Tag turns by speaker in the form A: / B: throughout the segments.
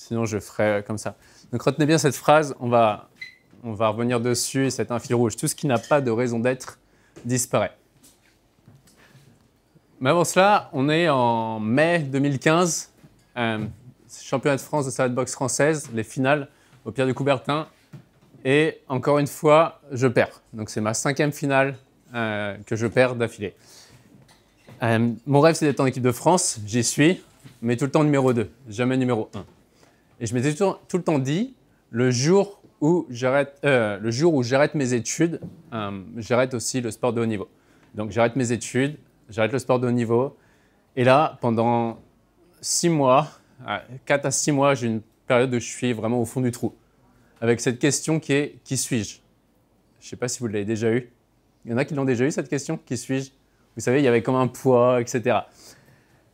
A: Sinon, je ferai comme ça. Donc, retenez bien cette phrase. On va revenir dessus et c'est un fil rouge. Tout ce qui n'a pas de raison d'être disparaît. Mais avant cela, on est en mai 2015. Championnat de France de salle de boxe française, les finales au Pierre de Coubertin. Et encore une fois, je perds. Donc, c'est ma 5e finale que je perds d'affilée. Mon rêve, c'est d'être en équipe de France. J'y suis, mais tout le temps numéro 2, jamais numéro 1. Et je m'étais tout le temps dit, le jour où j'arrête mes études, j'arrête aussi le sport de haut niveau. Donc, j'arrête mes études, j'arrête le sport de haut niveau. Et là, pendant 6 mois, 4 à 6 mois, j'ai une période où je suis vraiment au fond du trou. Avec cette question qui est « Qui suis-je » Je ne sais pas si vous l'avez déjà eu. Il y en a qui l'ont déjà eu, cette question « Qui suis-je » Vous savez, il y avait comme un poids, etc.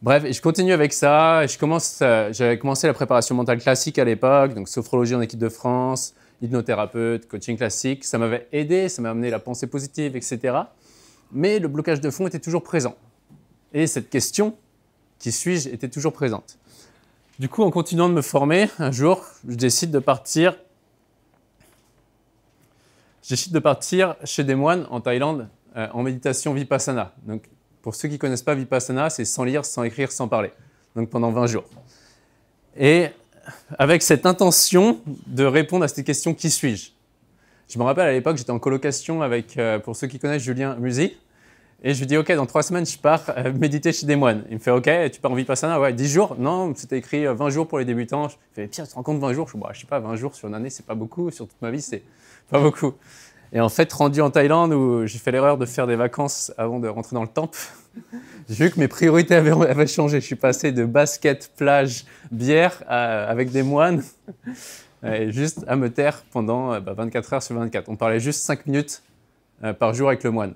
A: Bref, et je continue avec ça. J'avais commencé la préparation mentale classique à l'époque, donc sophrologie en équipe de France, hypnothérapeute, coaching classique. Ça m'avait aidé, ça m'a amené la pensée positive, etc. Mais le blocage de fond était toujours présent. Et cette question « Qui suis-je » était toujours présente. Du coup, en continuant de me former, un jour, je décide de partir chez des moines en Thaïlande en méditation Vipassana. Donc, pour ceux qui ne connaissent pas Vipassana, c'est sans lire, sans écrire, sans parler. Donc, pendant 20 jours. Et avec cette intention de répondre à cette question « Qui suis-je » Je me rappelle à l'époque, j'étais en colocation avec, pour ceux qui connaissent, Julien Musi. Et je lui dis « Ok, dans 3 semaines, je pars méditer chez des moines. » Il me fait « Ok, tu pars en Vipassana ?» Ouais, 10 jours. Non, c'était écrit 20 jours pour les débutants. Je fais « Pierre, tu te rends compte 20 jours ?» Je ne sais pas, 20 jours sur une année, c'est pas beaucoup. Sur toute ma vie, c'est pas beaucoup. Et en fait, rendu en Thaïlande, où j'ai fait l'erreur de faire des vacances avant de rentrer dans le temple, j'ai vu que mes priorités avaient changé. Je suis passé de basket, plage, bière avec des moines, et juste à me taire pendant 24 heures sur 24. On parlait juste 5 minutes par jour avec le moine.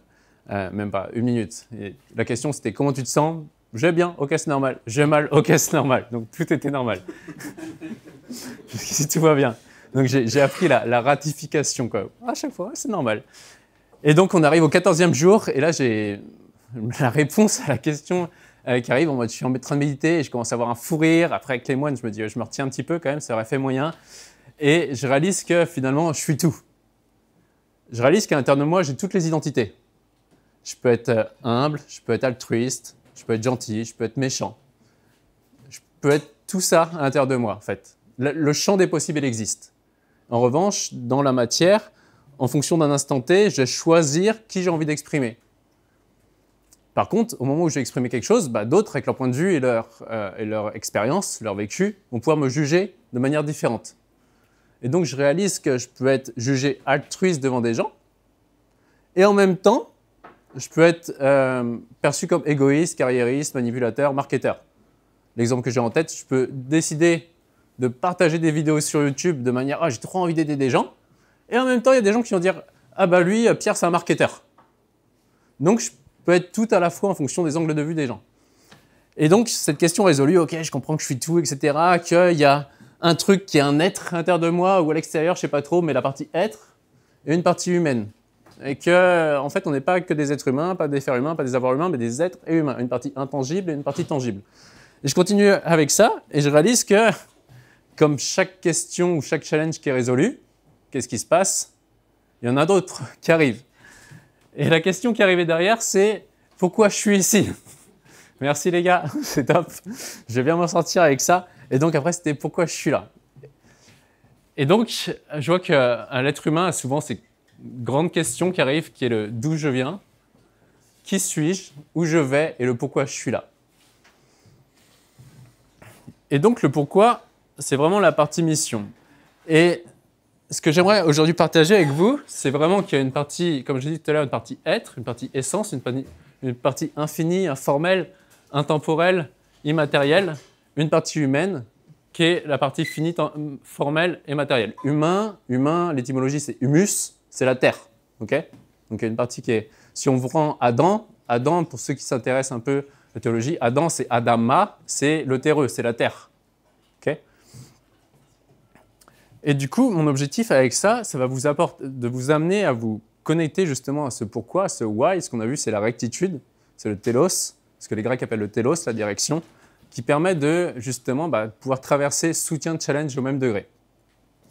A: Même pas, 1 minute. Et la question, c'était comment tu te sens? Je vais bien, ok, c'est normal. J'ai mal, ok, c'est normal. Donc tout était normal. Si tout va bien. Donc j'ai appris la ratification, quoi. À chaque fois, c'est normal. Et donc on arrive au 14e jour, et là j'ai la réponse à la question qui arrive en mode je suis en train de méditer et je commence à avoir un fou rire. Après avec les moines, je me dis je me retiens un petit peu quand même, ça aurait fait moyen. Et je réalise que finalement, je suis tout. Je réalise qu'à l'intérieur de moi, j'ai toutes les identités. Je peux être humble, je peux être altruiste, je peux être gentil, je peux être méchant. Je peux être tout ça à l'intérieur de moi, en fait. Le champ des possibles, il existe. En revanche, dans la matière, en fonction d'un instant T, je vais choisir qui j'ai envie d'exprimer. Par contre, au moment où je vais exprimer quelque chose, d'autres, avec leur point de vue et leur expérience, leur vécu, vont pouvoir me juger de manière différente. Et donc, je réalise que je peux être jugé altruiste devant des gens, et en même temps, je peux être perçu comme égoïste, carriériste, manipulateur, marketeur. L'exemple que j'ai en tête, je peux décider de partager des vidéos sur YouTube de manière « Ah, j'ai trop envie d'aider des gens ». Et en même temps, il y a des gens qui vont dire « Ah bah lui, Pierre, c'est un marketeur ». Donc, je peux être tout à la fois en fonction des angles de vue des gens. Et donc, cette question résolue, ok, je comprends que je suis tout, etc., qu'il y a un truc qui est un être à l'intérieur de moi ou à l'extérieur, je ne sais pas trop, mais la partie être et une partie humaine. Et qu'en fait, on n'est pas que des êtres humains, pas des fers humains, pas des avoirs humains, mais des êtres et humains. Une partie intangible et une partie tangible. Et je continue avec ça, et je réalise que, comme chaque question ou chaque challenge qui est résolu, qu'est-ce qui se passe? Il y en a d'autres qui arrivent. Et la question qui arrivait derrière, c'est « Pourquoi je suis ici ?» Merci les gars, c'est top. Je vais bien m'en sortir avec ça. Et donc après, c'était « Pourquoi je suis là ?» Et donc, je vois qu'un être humain a souvent ces grandes questions qui arrivent, qui est le « D'où je viens ?» Qui suis-je? Où je vais? Et le pourquoi je suis là. Et donc, le pourquoi, c'est vraiment la partie mission. Et ce que j'aimerais aujourd'hui partager avec vous, c'est vraiment qu'il y a une partie, comme je l'ai dit tout à l'heure, une partie être, une partie essence, une partie infinie, informelle, intemporelle, immatérielle, une partie humaine, qui est la partie finie, formelle et matérielle. Humain, l'étymologie, c'est humus, c'est la terre. Okay, donc, il y a une partie qui est... Si on vous rend Adam, pour ceux qui s'intéressent un peu à la théologie, Adam, c'est Adama, c'est le terreux, c'est la terre. Okay, et du coup, mon objectif avec ça, ça va de vous amener à vous connecter justement à ce pourquoi, à ce why. Ce qu'on a vu, c'est la rectitude, c'est le télos, ce que les Grecs appellent le télos, la direction. qui permet de justement pouvoir traverser soutien de challenge au même degré.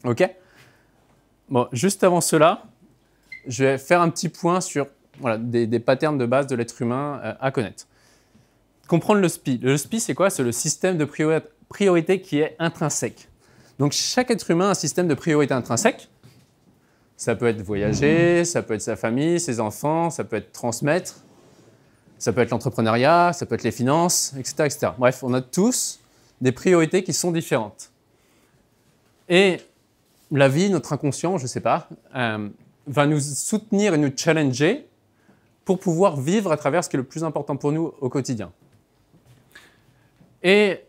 A: OK? Bon, juste avant cela, je vais faire un petit point sur des patterns de base de l'être humain à connaître. Comprendre le SPI. Le SPI, c'est quoi? C'est le système de priorité qui est intrinsèque. Donc, chaque être humain a un système de priorité intrinsèque. Ça peut être voyager, ça peut être sa famille, ses enfants, ça peut être transmettre, ça peut être l'entrepreneuriat, ça peut être les finances, etc., etc. Bref, on a tous des priorités qui sont différentes. Et la vie, notre inconscient, je ne sais pas, va nous soutenir et nous challenger pour pouvoir vivre à travers ce qui est le plus important pour nous au quotidien. Et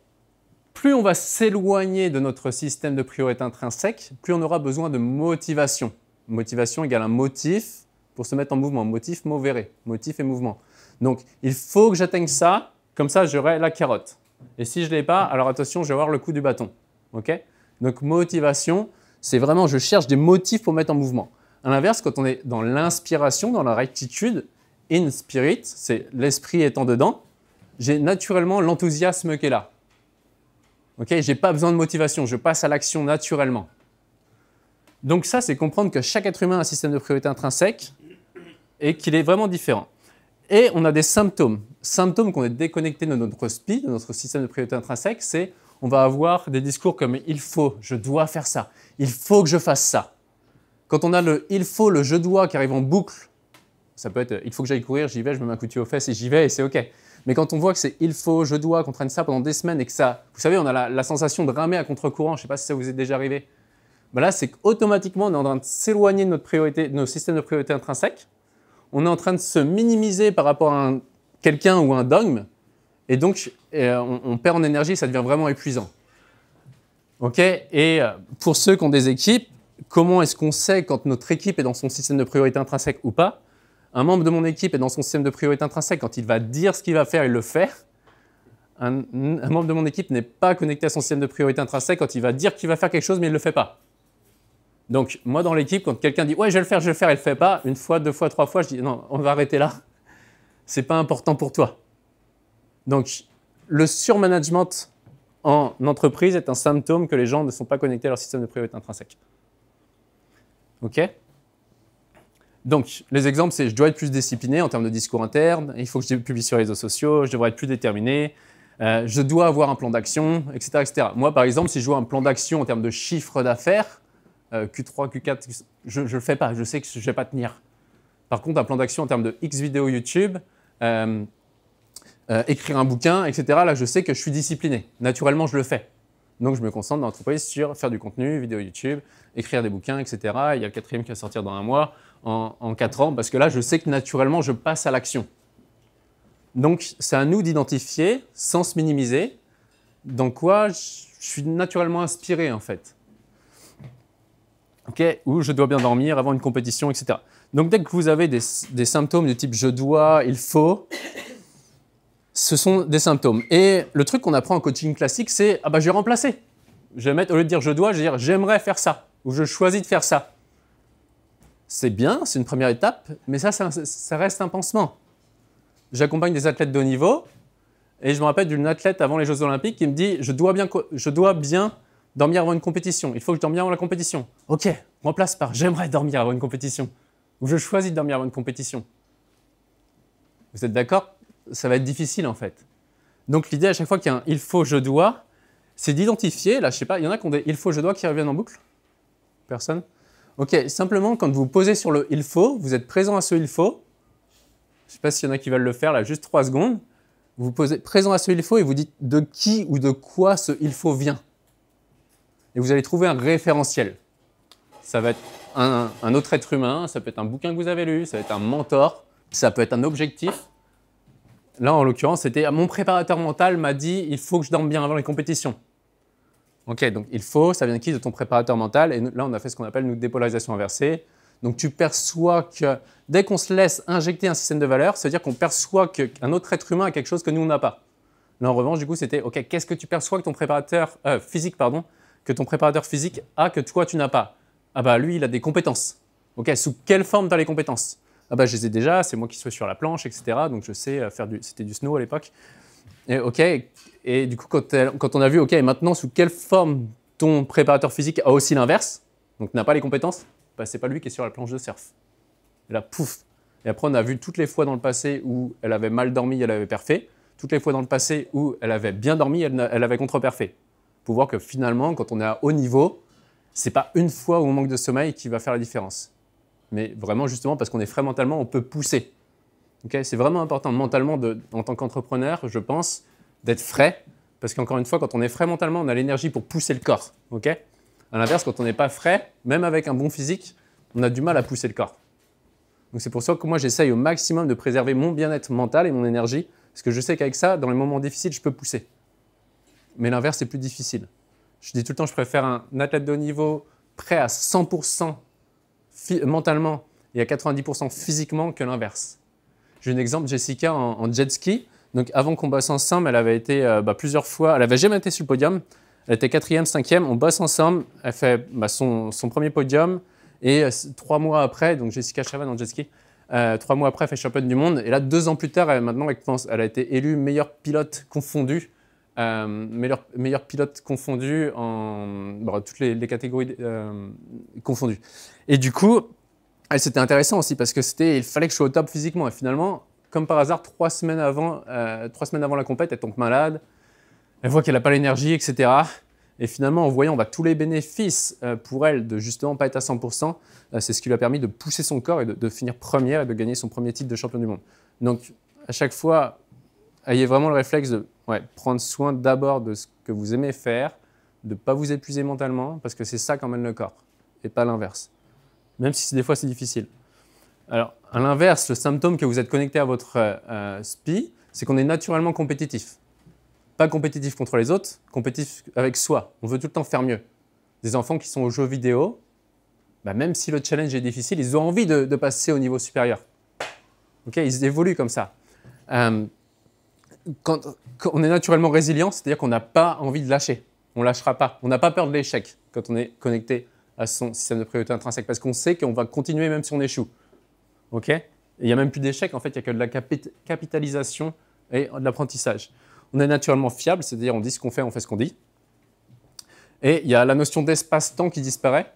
A: plus on va s'éloigner de notre système de priorité intrinsèque, plus on aura besoin de motivation. Motivation égale un motif pour se mettre en mouvement. Motif, mot verré. Motif et mouvement. Donc, il faut que j'atteigne ça, comme ça j'aurai la carotte. Et si je ne l'ai pas, alors attention, je vais avoir le coup du bâton. Okay? Donc, motivation, c'est vraiment, je cherche des motifs pour me mettre en mouvement. À l'inverse, quand on est dans l'inspiration, dans la rectitude, in spirit, c'est l'esprit étant dedans, j'ai naturellement l'enthousiasme qui est là. Okay? Je n'ai pas besoin de motivation, je passe à l'action naturellement. Donc ça, c'est comprendre que chaque être humain a un système de priorité intrinsèque et qu'il est vraiment différent. Et on a des symptômes. Symptômes qu'on est déconnecté de notre SPI, de notre système de priorité intrinsèque, c'est on va avoir des discours comme « il faut »,« je dois faire ça »,« il faut que je fasse ça ». Quand on a le « il faut », le « je dois » qui arrive en boucle, ça peut être « il faut que j'aille courir, j'y vais, je me mets un coup de pied aux fesses et j'y vais et c'est OK ». Mais quand on voit que c'est « il faut »,« je dois », qu'on traîne ça pendant des semaines et que ça… Vous savez, on a la sensation de ramer à contre-courant, je ne sais pas si ça vous est déjà arrivé. Ben là, c'est qu'automatiquement, on est en train de s'éloigner de notre priorité, de nos systèmes de priorité intrinsèques. On est en train de se minimiser par rapport à quelqu'un ou un dogme. Et donc, on perd en énergie, ça devient vraiment épuisant. OK? Et pour ceux qui ont des équipes, comment est-ce qu'on sait quand notre équipe est dans son système de priorité intrinsèque ou pas? Un membre de mon équipe est dans son système de priorité intrinsèque. Quand il va dire ce qu'il va faire, il le fait. Un membre de mon équipe n'est pas connecté à son système de priorité intrinsèque quand il va dire qu'il va faire quelque chose, mais il ne le fait pas. Donc, moi, dans l'équipe, quand quelqu'un dit « ouais, je vais le faire », et il ne le fait pas, une fois, deux fois, trois fois, je dis « non, on va arrêter là. Ce n'est pas important pour toi ». Donc, le surmanagement en entreprise est un symptôme que les gens ne sont pas connectés à leur système de priorité intrinsèque. OK? Donc, les exemples, c'est « je dois être plus discipliné en termes de discours interne, il faut que je publie sur les réseaux sociaux, je devrais être plus déterminé, je dois avoir un plan d'action, etc., etc. » Moi, par exemple, si je vois un plan d'action en termes de chiffre d'affaires, Q3, Q4, je ne le fais pas, je sais que je ne vais pas tenir. Par contre, un plan d'action en termes de X vidéos YouTube, écrire un bouquin, etc., là, je sais que je suis discipliné. Naturellement, je le fais. Donc, je me concentre dans l'entreprise sur faire du contenu, vidéo YouTube, écrire des bouquins, etc. Il y a le 4e qui va sortir dans un mois, en 4 ans, parce que là, je sais que naturellement, je passe à l'action. Donc, c'est à nous d'identifier, sans se minimiser, dans quoi je suis naturellement inspiré, en fait. Okay, ou je dois bien dormir avant une compétition, etc. Donc, dès que vous avez des symptômes du type « je dois »,« il faut », ce sont des symptômes. Et le truc qu'on apprend en coaching classique, c'est « ah bah, je vais remplacer ». Je vais mettre, au lieu de dire « je dois », je vais dire « j'aimerais faire ça » ou « je choisis de faire ça ». C'est bien, c'est une première étape, mais ça reste un pansement. J'accompagne des athlètes de haut niveau et je me rappelle d'une athlète avant les Jeux Olympiques qui me dit « je dois bien dormir avant une compétition. Il faut que je dorme bien avant la compétition. » Ok, remplace par « j'aimerais dormir avant une compétition » ou « je choisis de dormir avant une compétition ». Vous êtes d'accord? Ça va être difficile en fait. Donc l'idée à chaque fois qu'il y a un « il faut, je dois », c'est d'identifier, là je sais pas, il y en a qui ont des « il faut, je dois » qui reviennent en boucle? Personne? Ok, simplement quand vous posez sur le « il faut », vous êtes présent à ce « il faut ». Je ne sais pas s'il y en a qui veulent le faire, là, juste 3 secondes. Vous posez présent à ce « il faut » et vous dites de qui ou de quoi ce « il faut » vient. Et vous allez trouver un référentiel. Ça va être un autre être humain, ça peut être un bouquin que vous avez lu, ça peut être un mentor, ça peut être un objectif. Là, en l'occurrence, c'était mon préparateur mental m'a dit « il faut que je dorme bien avant les compétitions ». Ok, donc « il faut », ça vient de qui? De ton préparateur mental. Et là, on a fait ce qu'on appelle une dépolarisation inversée. Donc, tu perçois que dès qu'on se laisse injecter un système de valeurs, ça veut dire qu'on perçoit qu'un autre être humain a quelque chose que nous, on n'a pas. Là, en revanche, du coup, c'était « ok, qu'est-ce que tu perçois que ton préparateur physique, que ton préparateur physique a que toi, tu n'as pas? Ah bah, lui, il a des compétences. Ok, sous quelle forme tu as les compétences? Ah bah, je les ai déjà, c'est moi qui suis sur la planche, etc. Donc, je sais faire c'était du snow à l'époque. Et du coup, quand on a vu, OK, maintenant, sous quelle forme ton préparateur physique a aussi l'inverse, donc n'a pas les compétences, bah, ce n'est pas lui qui est sur la planche de surf. Et là, pouf. Et après, on a vu toutes les fois dans le passé où elle avait mal dormi, elle avait perfait. Toutes les fois dans le passé où elle avait bien dormi, elle avait contre-perfait. Pour voir que finalement, quand on est à haut niveau, ce n'est pas une fois où on manque de sommeil qui va faire la différence. Mais vraiment, justement, parce qu'on est frais mentalement, on peut pousser. Okay, c'est vraiment important mentalement, en tant qu'entrepreneur, je pense, d'être frais. Parce qu'encore une fois, quand on est frais mentalement, on a l'énergie pour pousser le corps. Okay, à l'inverse, quand on n'est pas frais, même avec un bon physique, on a du mal à pousser le corps. Donc c'est pour ça que moi, j'essaye au maximum de préserver mon bien-être mental et mon énergie. Parce que je sais qu'avec ça, dans les moments difficiles, je peux pousser. Mais l'inverse, c'est plus difficile. Je dis tout le temps, je préfère un athlète de haut niveau prêt à 100% mentalement et à 90% physiquement que l'inverse. J'ai un exemple, Jessica en jet ski. Donc avant qu'on bosse ensemble, elle avait été plusieurs fois, elle n'avait jamais été sur le podium. Elle était 4e, 5e, on bosse ensemble. Elle fait son premier podium. Et 3 mois après, donc Jessica Chavan en jet ski, 3 mois après, elle fait championne du monde. Et là, 2 ans plus tard, elle a été élue meilleure pilote confondue. Meilleur pilote confondu toutes les catégories confondues. Et du coup, c'était intéressant aussi parce que il fallait que je sois au top physiquement. Et finalement, comme par hasard, 3 semaines avant la compète, elle tombe malade. Elle voit qu'elle n'a pas l'énergie, etc. Et finalement, en voyant tous les bénéfices pour elle de justement pas être à 100%, c'est ce qui lui a permis de pousser son corps et de finir première et de gagner son premier titre de champion du monde. Donc, à chaque fois, ayez vraiment le réflexe de prendre soin d'abord de ce que vous aimez faire, de ne pas vous épuiser mentalement, parce que c'est ça qu'emmène le corps, et pas l'inverse. Même si des fois c'est difficile. Alors, à l'inverse, le symptôme que vous êtes connecté à votre SPI, c'est qu'on est naturellement compétitif. Pas compétitif contre les autres, compétitif avec soi. On veut tout le temps faire mieux. Des enfants qui sont aux jeux vidéo, même si le challenge est difficile, ils ont envie de passer au niveau supérieur. Okay, ils évoluent comme ça. Quand on est naturellement résilient, c'est-à-dire qu'on n'a pas envie de lâcher. On ne lâchera pas. On n'a pas peur de l'échec quand on est connecté à son système de priorité intrinsèque parce qu'on sait qu'on va continuer même si on échoue. Okay, il n'y a même plus d'échec, en fait, il n'y a que de la capitalisation et de l'apprentissage. On est naturellement fiable, c'est-à-dire on dit ce qu'on fait, on fait ce qu'on dit. Et il y a la notion d'espace-temps qui disparaît.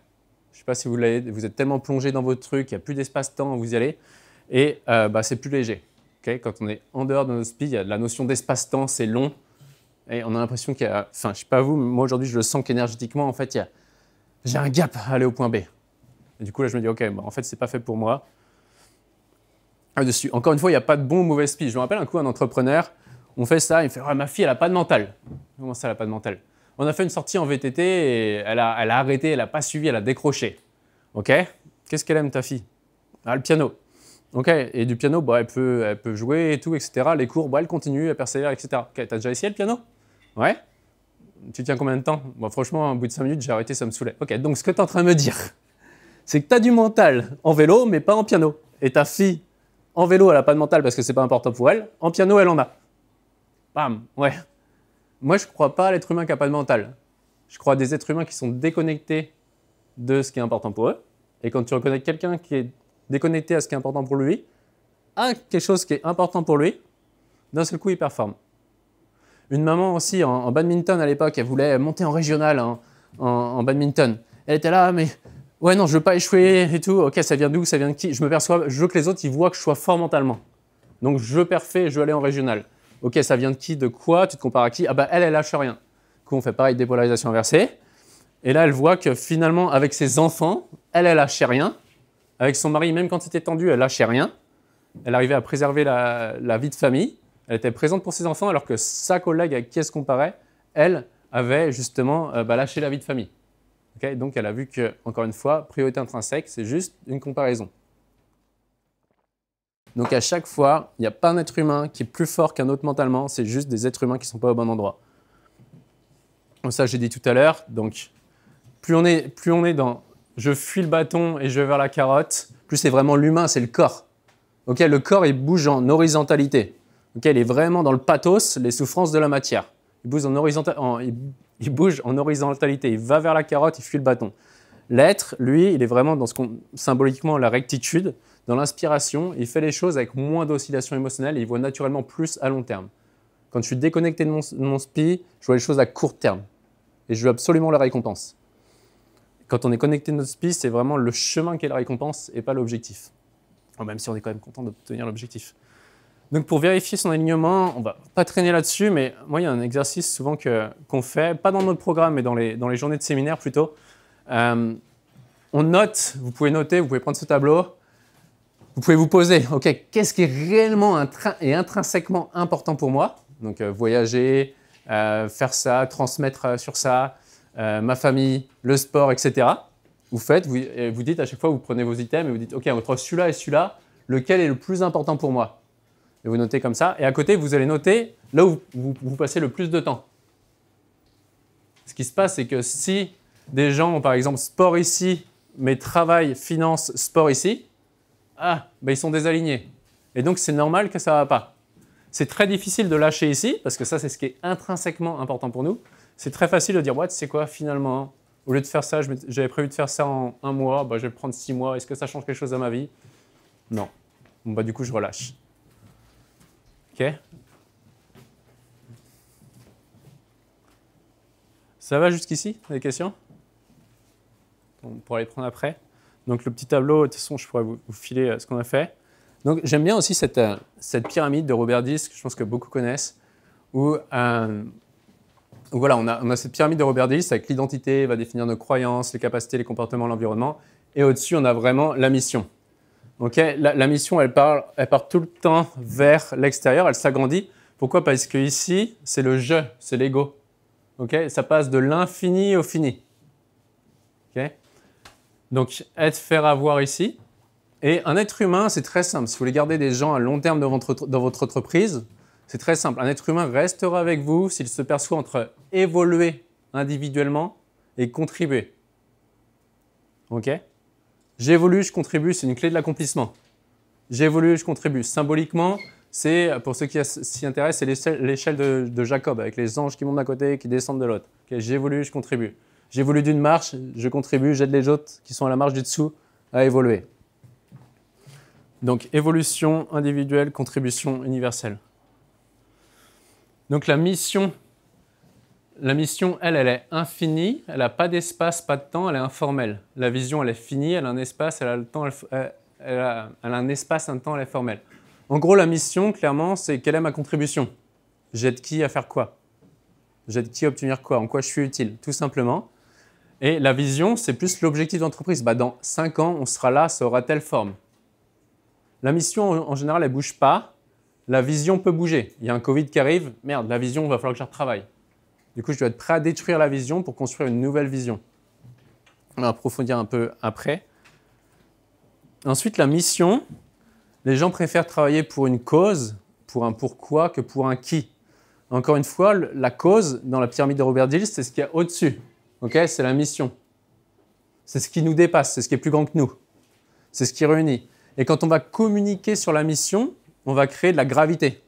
A: Je ne sais pas si vous êtes tellement plongé dans votre truc, il n'y a plus d'espace-temps, vous y allez. Et c'est plus léger. Okay, quand on est en dehors de notre SPI, il y a la notion d'espace-temps, c'est long. Et on a l'impression qu'il y a... Enfin, je ne sais pas vous, mais moi aujourd'hui, je le sens qu'énergétiquement, en fait, j'ai un gap à aller au point B. Et du coup, là, je me dis, OK, en fait, ce n'est pas fait pour moi. Dessus. Encore une fois, il n'y a pas de bon ou mauvais SPI. Je me rappelle un coup, un entrepreneur, on fait ça, il me fait ma fille, elle n'a pas de mental. Comment ça, elle n'a pas de mental? On a fait une sortie en VTT et elle a arrêté, elle n'a pas suivi, elle a décroché. OK, qu'est-ce qu'elle aime, ta fille? Le piano. OK, et du piano, elle peut jouer et tout, etc. Les cours, elle continue, elle persévère, etc. OK, t'as déjà essayé le piano? Ouais. Tu tiens combien de temps? Franchement, au bout de 5 minutes, j'ai arrêté, ça me saoulait. OK, donc ce que tu es en train de me dire, c'est que tu as du mental en vélo, mais pas en piano. Et ta fille, en vélo, elle n'a pas de mental parce que ce n'est pas important pour elle. En piano, elle en a. Bam, ouais. Moi, je ne crois pas à l'être humain qui n'a pas de mental. Je crois à des êtres humains qui sont déconnectés de ce qui est important pour eux. Et quand tu reconnais quelqu'un qui est déconnecté à ce qui est important pour lui, à quelque chose qui est important pour lui, d'un seul coup, il performe. Une maman aussi, en badminton à l'époque, elle voulait monter en régional en badminton. Elle était là, mais ouais, non, je ne veux pas échouer et tout. OK, ça vient d'où? Ça vient de qui? Je veux que les autres ils voient que je sois fort mentalement. Donc, je perfais, je veux aller en régional. OK, ça vient de qui? De quoi? Tu te compares à qui? Elle lâche rien. Du coup, on fait pareil, dépolarisation inversée. Et là, elle voit que finalement, avec ses enfants, elle lâchait rien. Avec son mari, même quand c'était tendu, elle lâchait rien. Elle arrivait à préserver la vie de famille. Elle était présente pour ses enfants, alors que sa collègue avec qui elle se comparait, elle avait justement lâché la vie de famille. Okay, donc, elle a vu que, encore une fois, priorité intrinsèque, c'est juste une comparaison. Donc, à chaque fois, il n'y a pas un être humain qui est plus fort qu'un autre mentalement, c'est juste des êtres humains qui ne sont pas au bon endroit. Donc, ça, j'ai dit tout à l'heure. Donc, plus on est dans « je fuis le bâton et je vais vers la carotte », plus c'est vraiment l'humain, c'est le corps. Okay, le corps, il bouge en horizontalité. Okay, il est vraiment dans le pathos, les souffrances de la matière. Il bouge en horizontalité, il va vers la carotte, il fuit le bâton. L'être, lui, il est vraiment dans symboliquement la rectitude, dans l'inspiration, il fait les choses avec moins d'oscillations émotionnelles et il voit naturellement plus à long terme. Quand je suis déconnecté de mon SPI, je vois les choses à court terme. Et je veux absolument la récompense. Quand on est connecté de notre SPI, c'est vraiment le chemin qui est la récompense et pas l'objectif. Même si on est quand même content d'obtenir l'objectif. Donc pour vérifier son alignement, on ne va pas traîner là-dessus, mais moi il y a un exercice souvent qu'on fait, pas dans notre programme, mais dans les journées de séminaire plutôt. On note, vous pouvez noter, vous pouvez prendre ce tableau, vous pouvez vous poser, ok, qu'est-ce qui est réellement et intrinsèquement important pour moi? Donc voyager, faire ça, transmettre sur ça, ma famille, le sport, etc. Vous dites à chaque fois, vous prenez vos items et vous dites, ok, entre celui-là et celui-là, lequel est le plus important pour moi? Et vous notez comme ça. Et à côté, vous allez noter là où vous passez le plus de temps. Ce qui se passe, c'est que si des gens ont par exemple sport ici, mais travail, finance, sport ici, ils sont désalignés. Et donc, c'est normal que ça ne va pas. C'est très difficile de lâcher ici, parce que ça, c'est ce qui est intrinsèquement important pour nous. C'est très facile de dire, ouais, tu sais quoi, finalement, au lieu de faire ça, j'avais prévu de faire ça en 1 mois, je vais le prendre 6 mois. Est-ce que ça change quelque chose à ma vie? Non. Bon, du coup, je relâche. OK. Ça va jusqu'ici, des questions? On pourra les prendre après. Donc le petit tableau, de toute façon, je pourrais vous filer ce qu'on a fait. Donc j'aime bien aussi cette pyramide de Robert Dills, que je pense que beaucoup connaissent, où voilà, on a cette pyramide de Robert Dills avec l'identité, va définir nos croyances, les capacités, les comportements, l'environnement. Et au-dessus, on a vraiment la mission. Okay, la mission, elle part tout le temps vers l'extérieur, elle s'agrandit. Pourquoi? Parce que ici, c'est le je, c'est l'ego. Okay, ça passe de l'infini au fini. Okay, donc, être, faire, avoir ici. Et un être humain, c'est très simple. Si vous voulez garder des gens à long terme dans votre entreprise, c'est très simple. Un être humain restera avec vous s'il se perçoit entre évoluer individuellement et contribuer. OK? J'évolue, je contribue, c'est une clé de l'accomplissement. J'évolue, je contribue. Symboliquement, c'est, pour ceux qui s'y intéressent, c'est l'échelle de Jacob, avec les anges qui montent d'un côté et qui descendent de l'autre. Okay, j'évolue, je contribue. J'évolue d'une marche, je contribue, j'aide les autres qui sont à la marche du dessous à évoluer. Donc, évolution individuelle, contribution universelle. Donc, la mission, elle est infinie, elle n'a pas d'espace, pas de temps, elle est informelle. La vision, elle est finie, elle a un espace, elle a le temps, elle a un espace, un temps, elle est formelle. En gros, la mission, clairement, c'est quelle est ma contribution? J'aide qui à faire quoi? J'aide qui à obtenir quoi? En quoi je suis utile? Tout simplement. Et la vision, c'est plus l'objectif d'entreprise. Dans 5 ans, on sera là, ça aura telle forme. La mission, en général, elle ne bouge pas. La vision peut bouger. Il y a un Covid qui arrive. Merde, la vision, il va falloir que je retravaille. Du coup, je dois être prêt à détruire la vision pour construire une nouvelle vision. On va approfondir un peu après. Ensuite, la mission. Les gens préfèrent travailler pour une cause, pour un pourquoi, que pour un qui. Encore une fois, la cause, dans la pyramide de Robert Dills, c'est ce qu'il y a au-dessus. Okay, c'est la mission. C'est ce qui nous dépasse, c'est ce qui est plus grand que nous. C'est ce qui réunit. Et quand on va communiquer sur la mission, on va créer de la gravité.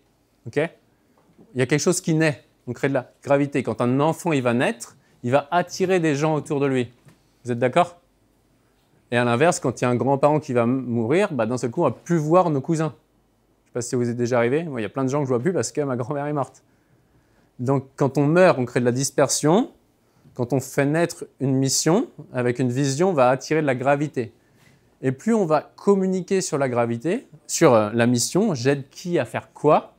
A: Okay, il y a quelque chose qui naît, on crée de la gravité. Quand un enfant il va naître, il va attirer des gens autour de lui. Vous êtes d'accord? Et à l'inverse, quand il y a un grand-parent qui va mourir, d'un seul coup, on ne va plus voir nos cousins. Je ne sais pas si ça vous est déjà arrivé. Moi, il y a plein de gens que je ne vois plus parce que ma grand-mère est morte. Donc, quand on meurt, on crée de la dispersion. Quand on fait naître une mission, avec une vision, on va attirer de la gravité. Et plus on va communiquer sur la gravité, sur la mission, j'aide qui à faire quoi,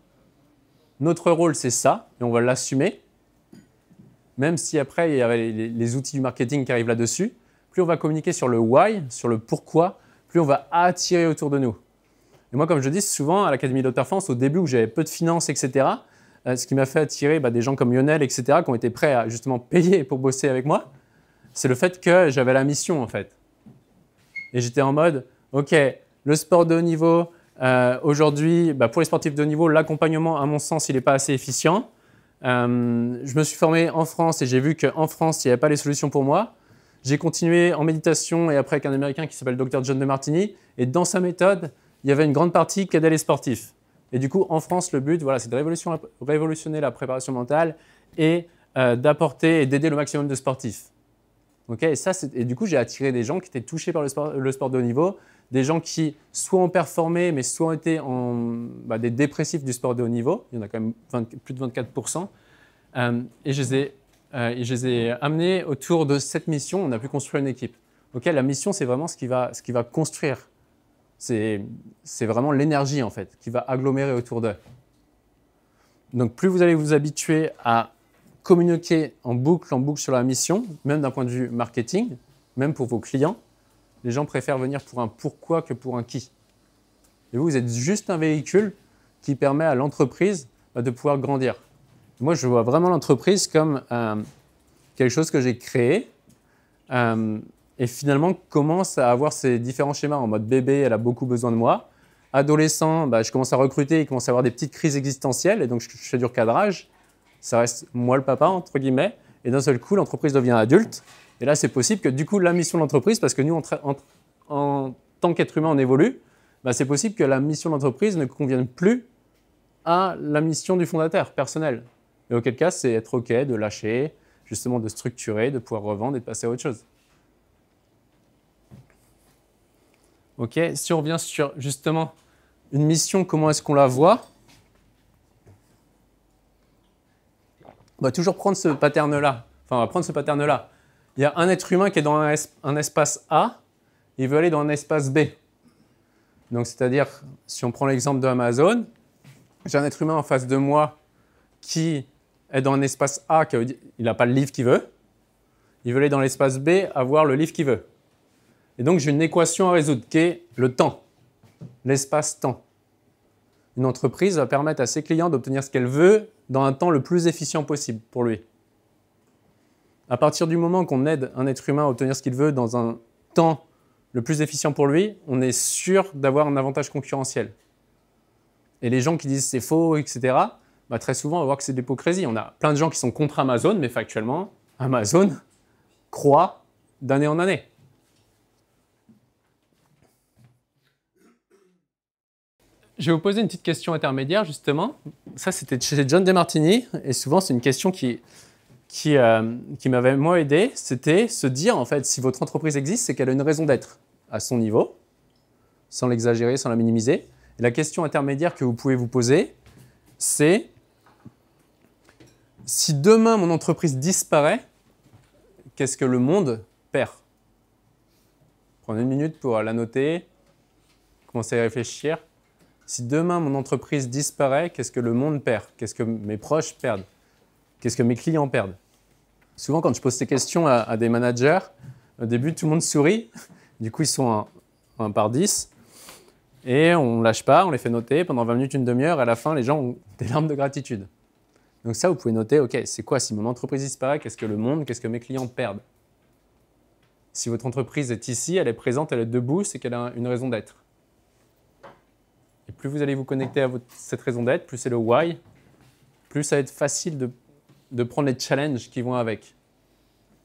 A: notre rôle, c'est ça, et on va l'assumer. Même si après, il y a les outils du marketing qui arrivent là-dessus, plus on va communiquer sur le why, sur le pourquoi, plus on va attirer autour de nous. Et moi, comme je dis souvent, à l'Académie d'Haute Performance, au début où j'avais peu de finances, etc., ce qui m'a fait attirer des gens comme Lionel, etc., qui ont été prêts à justement payer pour bosser avec moi, c'est le fait que j'avais la mission, en fait. Et j'étais en mode, OK, le sport de haut niveau, aujourd'hui, pour les sportifs de haut niveau, l'accompagnement, à mon sens, il n'est pas assez efficient. Je me suis formé en France et j'ai vu qu'en France, il n'y avait pas les solutions pour moi. J'ai continué en méditation et après avec un Américain qui s'appelle Dr. John Demartini. Et dans sa méthode, il y avait une grande partie qui aidait les sportifs. Et du coup, en France, le but, c'est de révolutionner la préparation mentale et d'apporter et d'aider le maximum de sportifs. Okay, et du coup, j'ai attiré des gens qui étaient touchés par le sport de haut niveau, des gens qui soit ont performé, mais soit ont été des dépressifs du sport de haut niveau. Il y en a quand même plus de 24%. Et je les ai amenés autour de cette mission. On a pu construire une équipe. Okay, la mission, c'est vraiment ce qui va construire. C'est vraiment l'énergie, en fait, qui va agglomérer autour d'eux. Donc, plus vous allez vous habituer à communiquer en boucle sur la mission, même d'un point de vue marketing, même pour vos clients, les gens préfèrent venir pour un pourquoi que pour un qui. Et vous êtes juste un véhicule qui permet à l'entreprise de pouvoir grandir. Moi, je vois vraiment l'entreprise comme quelque chose que j'ai créé et finalement commence à avoir ces différents schémas en mode bébé, elle a beaucoup besoin de moi. Adolescent, je commence à recruter, il commence à avoir des petites crises existentielles et donc je fais du recadrage. Ça reste moi le papa, entre guillemets, et d'un seul coup, l'entreprise devient adulte. Et là, c'est possible que du coup, la mission de l'entreprise, parce que nous, en tant qu'être humain, on évolue, c'est possible que la mission de l'entreprise ne convienne plus à la mission du fondateur personnel. Et auquel cas, c'est être OK de lâcher, justement de structurer, de pouvoir revendre et de passer à autre chose. OK, si on revient sur justement une mission, comment est-ce qu'on la voit ? On va toujours prendre ce pattern-là. Enfin, on va prendre ce pattern-là. Il y a un être humain qui est dans un espace A, il veut aller dans un espace B. Donc, c'est-à-dire, si on prend l'exemple de Amazon, j'ai un être humain en face de moi qui est dans un espace A, il n'a pas le livre qu'il veut. Il veut aller dans l'espace B, avoir le livre qu'il veut. Et donc, j'ai une équation à résoudre qui est le temps, l'espace-temps. Une entreprise va permettre à ses clients d'obtenir ce qu'elle veut dans un temps le plus efficient possible pour lui. À partir du moment qu'on aide un être humain à obtenir ce qu'il veut dans un temps le plus efficient pour lui, on est sûr d'avoir un avantage concurrentiel. Et les gens qui disent c'est faux, etc., très souvent, on va voir que c'est de l'hypocrisie. On a plein de gens qui sont contre Amazon, mais factuellement, Amazon croît d'année en année. Je vais vous poser une petite question intermédiaire, justement. Ça, c'était chez John DeMartini, et souvent, c'est une question qui m'avait, moi, aidé. C'était se dire, en fait, si votre entreprise existe, c'est qu'elle a une raison d'être à son niveau, sans l'exagérer, sans la minimiser. Et la question intermédiaire que vous pouvez vous poser, c'est si demain, mon entreprise disparaît, qu'est-ce que le monde perd ? Prenez une minute pour la noter, commencer à réfléchir. Si demain, mon entreprise disparaît, qu'est-ce que le monde perd ? Qu'est-ce que mes proches perdent ? Qu'est-ce que mes clients perdent ? Souvent, quand je pose ces questions à des managers, au début, tout le monde sourit. Du coup, ils sont 1 par 10. Et on ne lâche pas, on les fait noter pendant 20 minutes, une demi-heure. À la fin, les gens ont des larmes de gratitude. Donc ça, vous pouvez noter, OK, c'est quoi ? Si mon entreprise disparaît, qu'est-ce que le monde, qu'est-ce que mes clients perdent ? Si votre entreprise est ici, elle est présente, elle est debout, c'est qu'elle a une raison d'être. Et plus vous allez vous connecter à cette raison d'être, plus c'est le why, plus ça va être facile de prendre les challenges qui vont avec.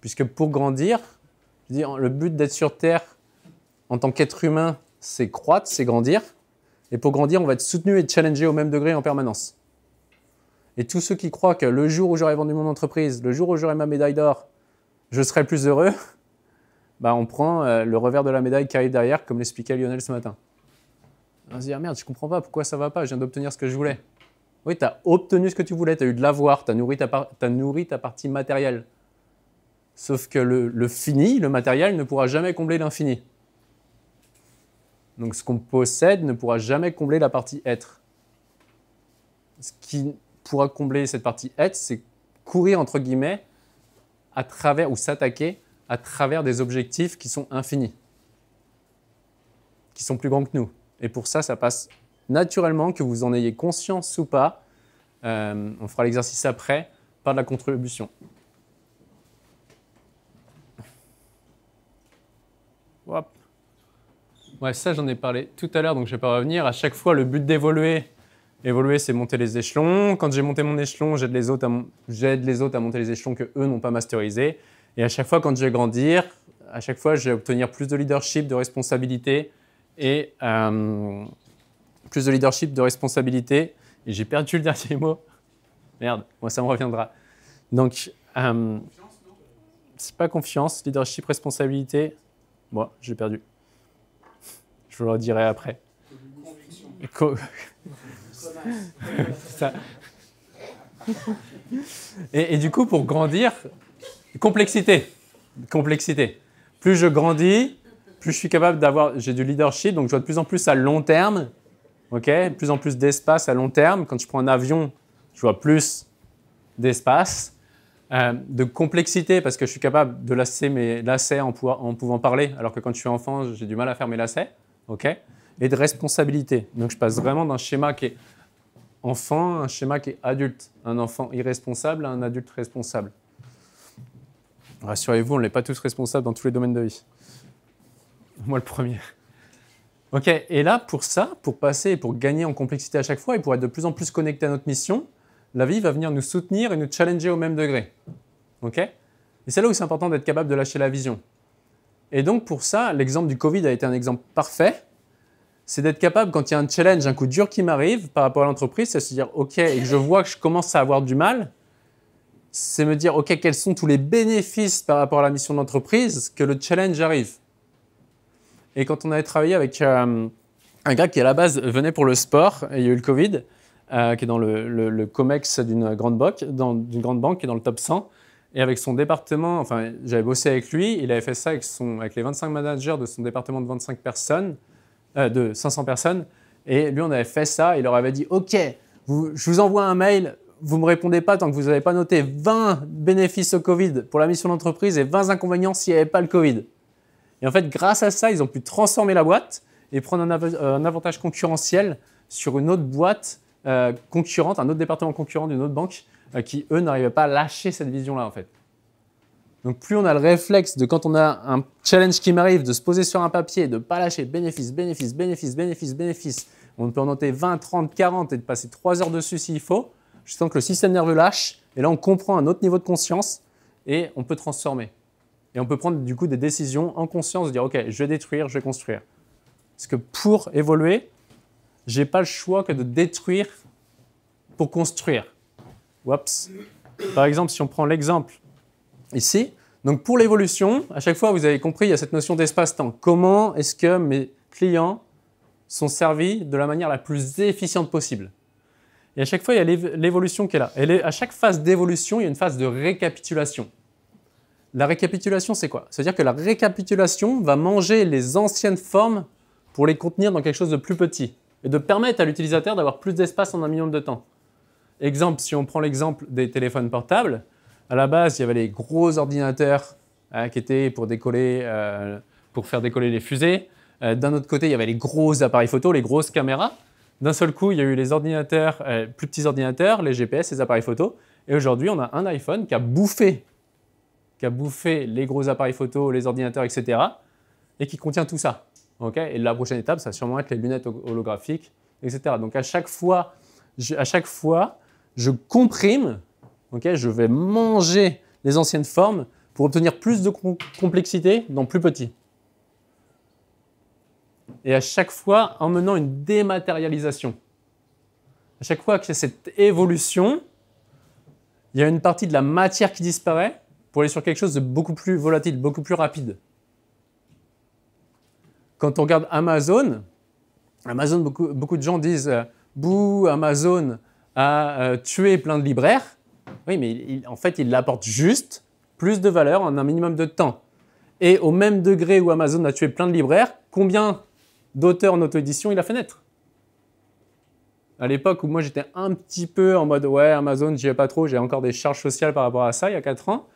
A: Puisque pour grandir, je veux dire, le but d'être sur Terre en tant qu'être humain, c'est croître, c'est grandir. Et pour grandir, on va être soutenu et challengé au même degré en permanence. Et tous ceux qui croient que le jour où j'aurai vendu mon entreprise, le jour où j'aurai ma médaille d'or, je serai le plus heureux, on prend le revers de la médaille qui arrive derrière, comme l'expliquait Lionel ce matin. On va se dire, merde, je ne comprends pas, pourquoi ça ne va pas, je viens d'obtenir ce que je voulais. Oui, tu as obtenu ce que tu voulais, tu as eu de l'avoir, tu as nourri ta partie matérielle. Sauf que le fini, le matériel, ne pourra jamais combler l'infini. Donc ce qu'on possède ne pourra jamais combler la partie être. Ce qui pourra combler cette partie être, c'est courir, entre guillemets, à travers, ou s'attaquer à travers des objectifs qui sont infinis, qui sont plus grands que nous. Et pour ça, ça passe naturellement, que vous en ayez conscience ou pas, on fera l'exercice après, par de la contribution. Hop. Ouais, ça, j'en ai parlé tout à l'heure, donc je ne vais pas revenir. À chaque fois, le but d'évoluer, c'est monter les échelons. Quand j'ai monté mon échelon, j'aide les autres à monter les échelons qu'eux n'ont pas masterisés. Et à chaque fois, quand je vais grandir, à chaque fois, je vais obtenir plus de leadership, de responsabilité. Et plus de leadership, de responsabilité. Et j'ai perdu le dernier mot. Merde, moi ça me reviendra. Donc, pas confiance. Leadership, responsabilité. Bon, j'ai perdu. Je vous le redirai après. Ça. Et du coup, pour grandir, complexité. Plus je grandis, plus je suis capable d'avoir, j'ai du leadership, donc je vois de plus en plus à long terme, de plus en plus d'espace à long terme. Quand je prends un avion, je vois plus d'espace, de complexité, parce que je suis capable de lasser mes lacets en pouvant parler, alors que quand je suis enfant, j'ai du mal à faire mes lacets, et de responsabilité. Donc je passe vraiment d'un schéma qui est enfant à un schéma qui est adulte, un enfant irresponsable à un adulte responsable. Rassurez-vous, on n'est pas tous responsables dans tous les domaines de vie. Moi le premier. Ok, et là, pour ça, pour passer et pour gagner en complexité à chaque fois et pour être de plus en plus connecté à notre mission, la vie va venir nous soutenir et nous challenger au même degré. Ok ? Et c'est là où c'est important d'être capable de lâcher la vision. Et donc pour ça, l'exemple du Covid a été un exemple parfait. C'est d'être capable, quand il y a un challenge, un coup dur qui m'arrive par rapport à l'entreprise, c'est de se dire ok, et que je vois que je commence à avoir du mal, c'est me dire ok, quels sont tous les bénéfices par rapport à la mission de l'entreprise que le challenge arrive. Et quand on avait travaillé avec un gars qui à la base venait pour le sport, et il y a eu le Covid, qui est dans le COMEX d'une grande banque, qui est dans le top 100, et avec son département, enfin j'avais bossé avec lui, il avait fait ça avec les 25 managers de son département de 25 personnes, de 500 personnes, et lui on avait fait ça, il leur avait dit ok, je vous envoie un mail, vous ne me répondez pas tant que vous n'avez pas noté 20 bénéfices au Covid pour la mission d'entreprise et 20 inconvénients s'il n'y avait pas le Covid. Et en fait, grâce à ça, ils ont pu transformer la boîte et prendre un avantage concurrentiel sur une autre boîte concurrente, un autre département concurrent d'une autre banque qui, eux, n'arrivaient pas à lâcher cette vision-là, en fait. Donc, plus on a le réflexe de, quand on a un challenge qui m'arrive, de se poser sur un papier, de ne pas lâcher bénéfice, bénéfice, bénéfice, bénéfice, bénéfice. On peut en noter 20, 30, 40 et de passer 3 heures dessus s'il faut. Je sens que le système nerveux lâche. Et là, on comprend un autre niveau de conscience et on peut transformer. Et on peut prendre du coup des décisions en conscience, de dire ok, je vais détruire, je vais construire. Parce que pour évoluer, je n'ai pas le choix que de détruire pour construire. Oups. Par exemple, si on prend l'exemple ici, donc pour l'évolution, à chaque fois, vous avez compris, il y a cette notion d'espace-temps. Comment est-ce que mes clients sont servis de la manière la plus efficiente possible? Et à chaque fois, il y a l'évolution qui est là. Et à chaque phase d'évolution, il y a une phase de récapitulation. La récapitulation, c'est quoi? C'est-à-dire que la récapitulation va manger les anciennes formes pour les contenir dans quelque chose de plus petit et de permettre à l'utilisateur d'avoir plus d'espace en un minimum de temps. Exemple, si on prend l'exemple des téléphones portables, à la base, il y avait les gros ordinateurs qui étaient pour faire décoller les fusées. D'un autre côté, il y avait les gros appareils photo, les grosses caméras. D'un seul coup, il y a eu les ordinateurs, plus petits ordinateurs, les GPS, les appareils photo. Et aujourd'hui, on a un iPhone qui a bouffé les gros appareils photo, les ordinateurs, etc. et qui contient tout ça. Et la prochaine étape, ça va sûrement être les lunettes holographiques, etc. Donc à chaque fois, je comprime, je vais manger les anciennes formes pour obtenir plus de complexité dans plus petit. Et à chaque fois, en menant une dématérialisation. À chaque fois qu'il y a cette évolution, il y a une partie de la matière qui disparaît pour aller sur quelque chose de beaucoup plus volatile, beaucoup plus rapide. Quand on regarde Amazon, beaucoup de gens disent « Bouh, Amazon a tué plein de libraires ». Oui, mais en fait, il apporte juste plus de valeur en un minimum de temps. Et au même degré où Amazon a tué plein de libraires, combien d'auteurs en auto-édition il a fait naître? À l'époque où moi j'étais un petit peu en mode « Ouais, Amazon, j'y vais pas trop, j'ai encore des charges sociales par rapport à ça il y a 4 ans ».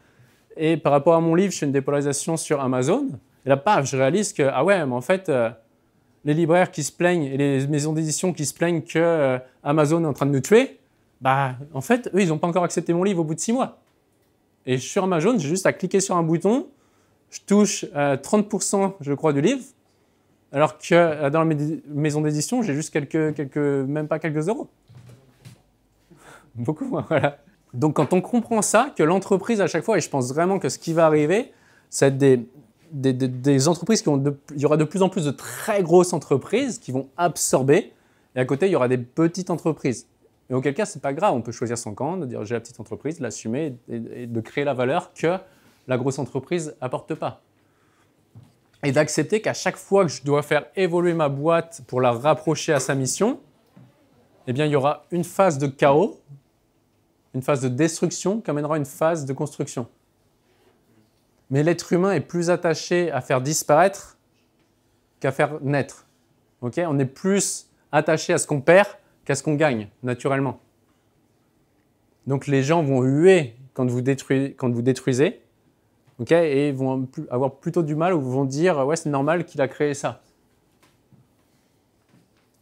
A: Et par rapport à mon livre, je fais une dépolarisation sur Amazon. Et là, paf, je réalise que, ah ouais, mais en fait, les libraires qui se plaignent et les maisons d'édition qui se plaignent que Amazon est en train de nous tuer, bah, en fait, eux, ils n'ont pas encore accepté mon livre au bout de 6 mois. Et sur Amazon, j'ai juste à cliquer sur un bouton, je touche 30%, je crois, du livre, alors que dans la maison d'édition, j'ai juste même pas quelques euros. Beaucoup moins, voilà. Donc, quand on comprend ça, que l'entreprise, à chaque fois, et je pense vraiment que ce qui va arriver, c'est des entreprises il y aura de plus en plus de très grosses entreprises qui vont absorber, et à côté, il y aura des petites entreprises. Et auquel cas, ce n'est pas grave, on peut choisir son camp, de dire j'ai la petite entreprise, de l'assumer et de créer la valeur que la grosse entreprise apporte pas. Et d'accepter qu'à chaque fois que je dois faire évoluer ma boîte pour la rapprocher à sa mission, eh bien, il y aura une phase de chaos, une phase de destruction qui amènera une phase de construction. Mais l'être humain est plus attaché à faire disparaître qu'à faire naître. Okay, on est plus attaché à ce qu'on perd qu'à ce qu'on gagne, naturellement. Donc les gens vont huer quand vous détruisez, okay, et vont avoir plutôt du mal ou vont dire « ouais, c'est normal qu'il a créé ça ».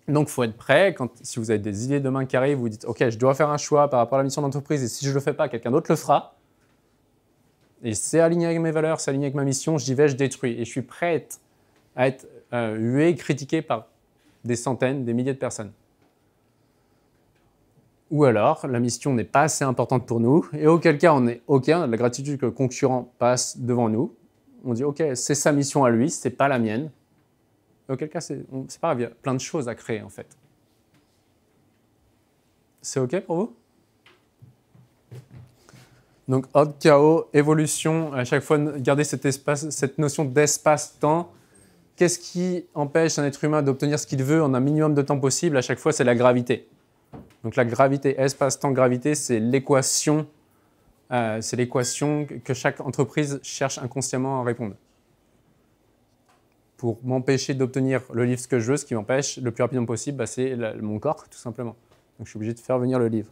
A: Donc il faut être prêt, si vous avez des idées demain qui arrivent, vous dites « ok, je dois faire un choix par rapport à la mission d'entreprise et si je ne le fais pas, quelqu'un d'autre le fera ». Et c'est aligné avec mes valeurs, c'est aligné avec ma mission, j'y vais, je détruis. Et je suis prêt à être hué, critiqué par des centaines, des milliers de personnes. Ou alors, la mission n'est pas assez importante pour nous, et auquel cas on est OK, on a de la gratitude que le concurrent passe devant nous. On dit OK, c'est sa mission à lui, c'est pas la mienne. Et auquel cas, c'est pas grave, il y a plein de choses à créer en fait. C'est OK pour vous? Donc, ordre, chaos, évolution, à chaque fois, gardez cette notion d'espace-temps. Qu'est-ce qui empêche un être humain d'obtenir ce qu'il veut en un minimum de temps possible? À chaque fois, c'est la gravité. Donc, la gravité, espace-temps, gravité, c'est l'équation que chaque entreprise cherche inconsciemment à répondre. Pour m'empêcher d'obtenir le livre ce que je veux, ce qui m'empêche le plus rapidement possible, bah, c'est mon corps, tout simplement. Donc, je suis obligé de faire venir le livre.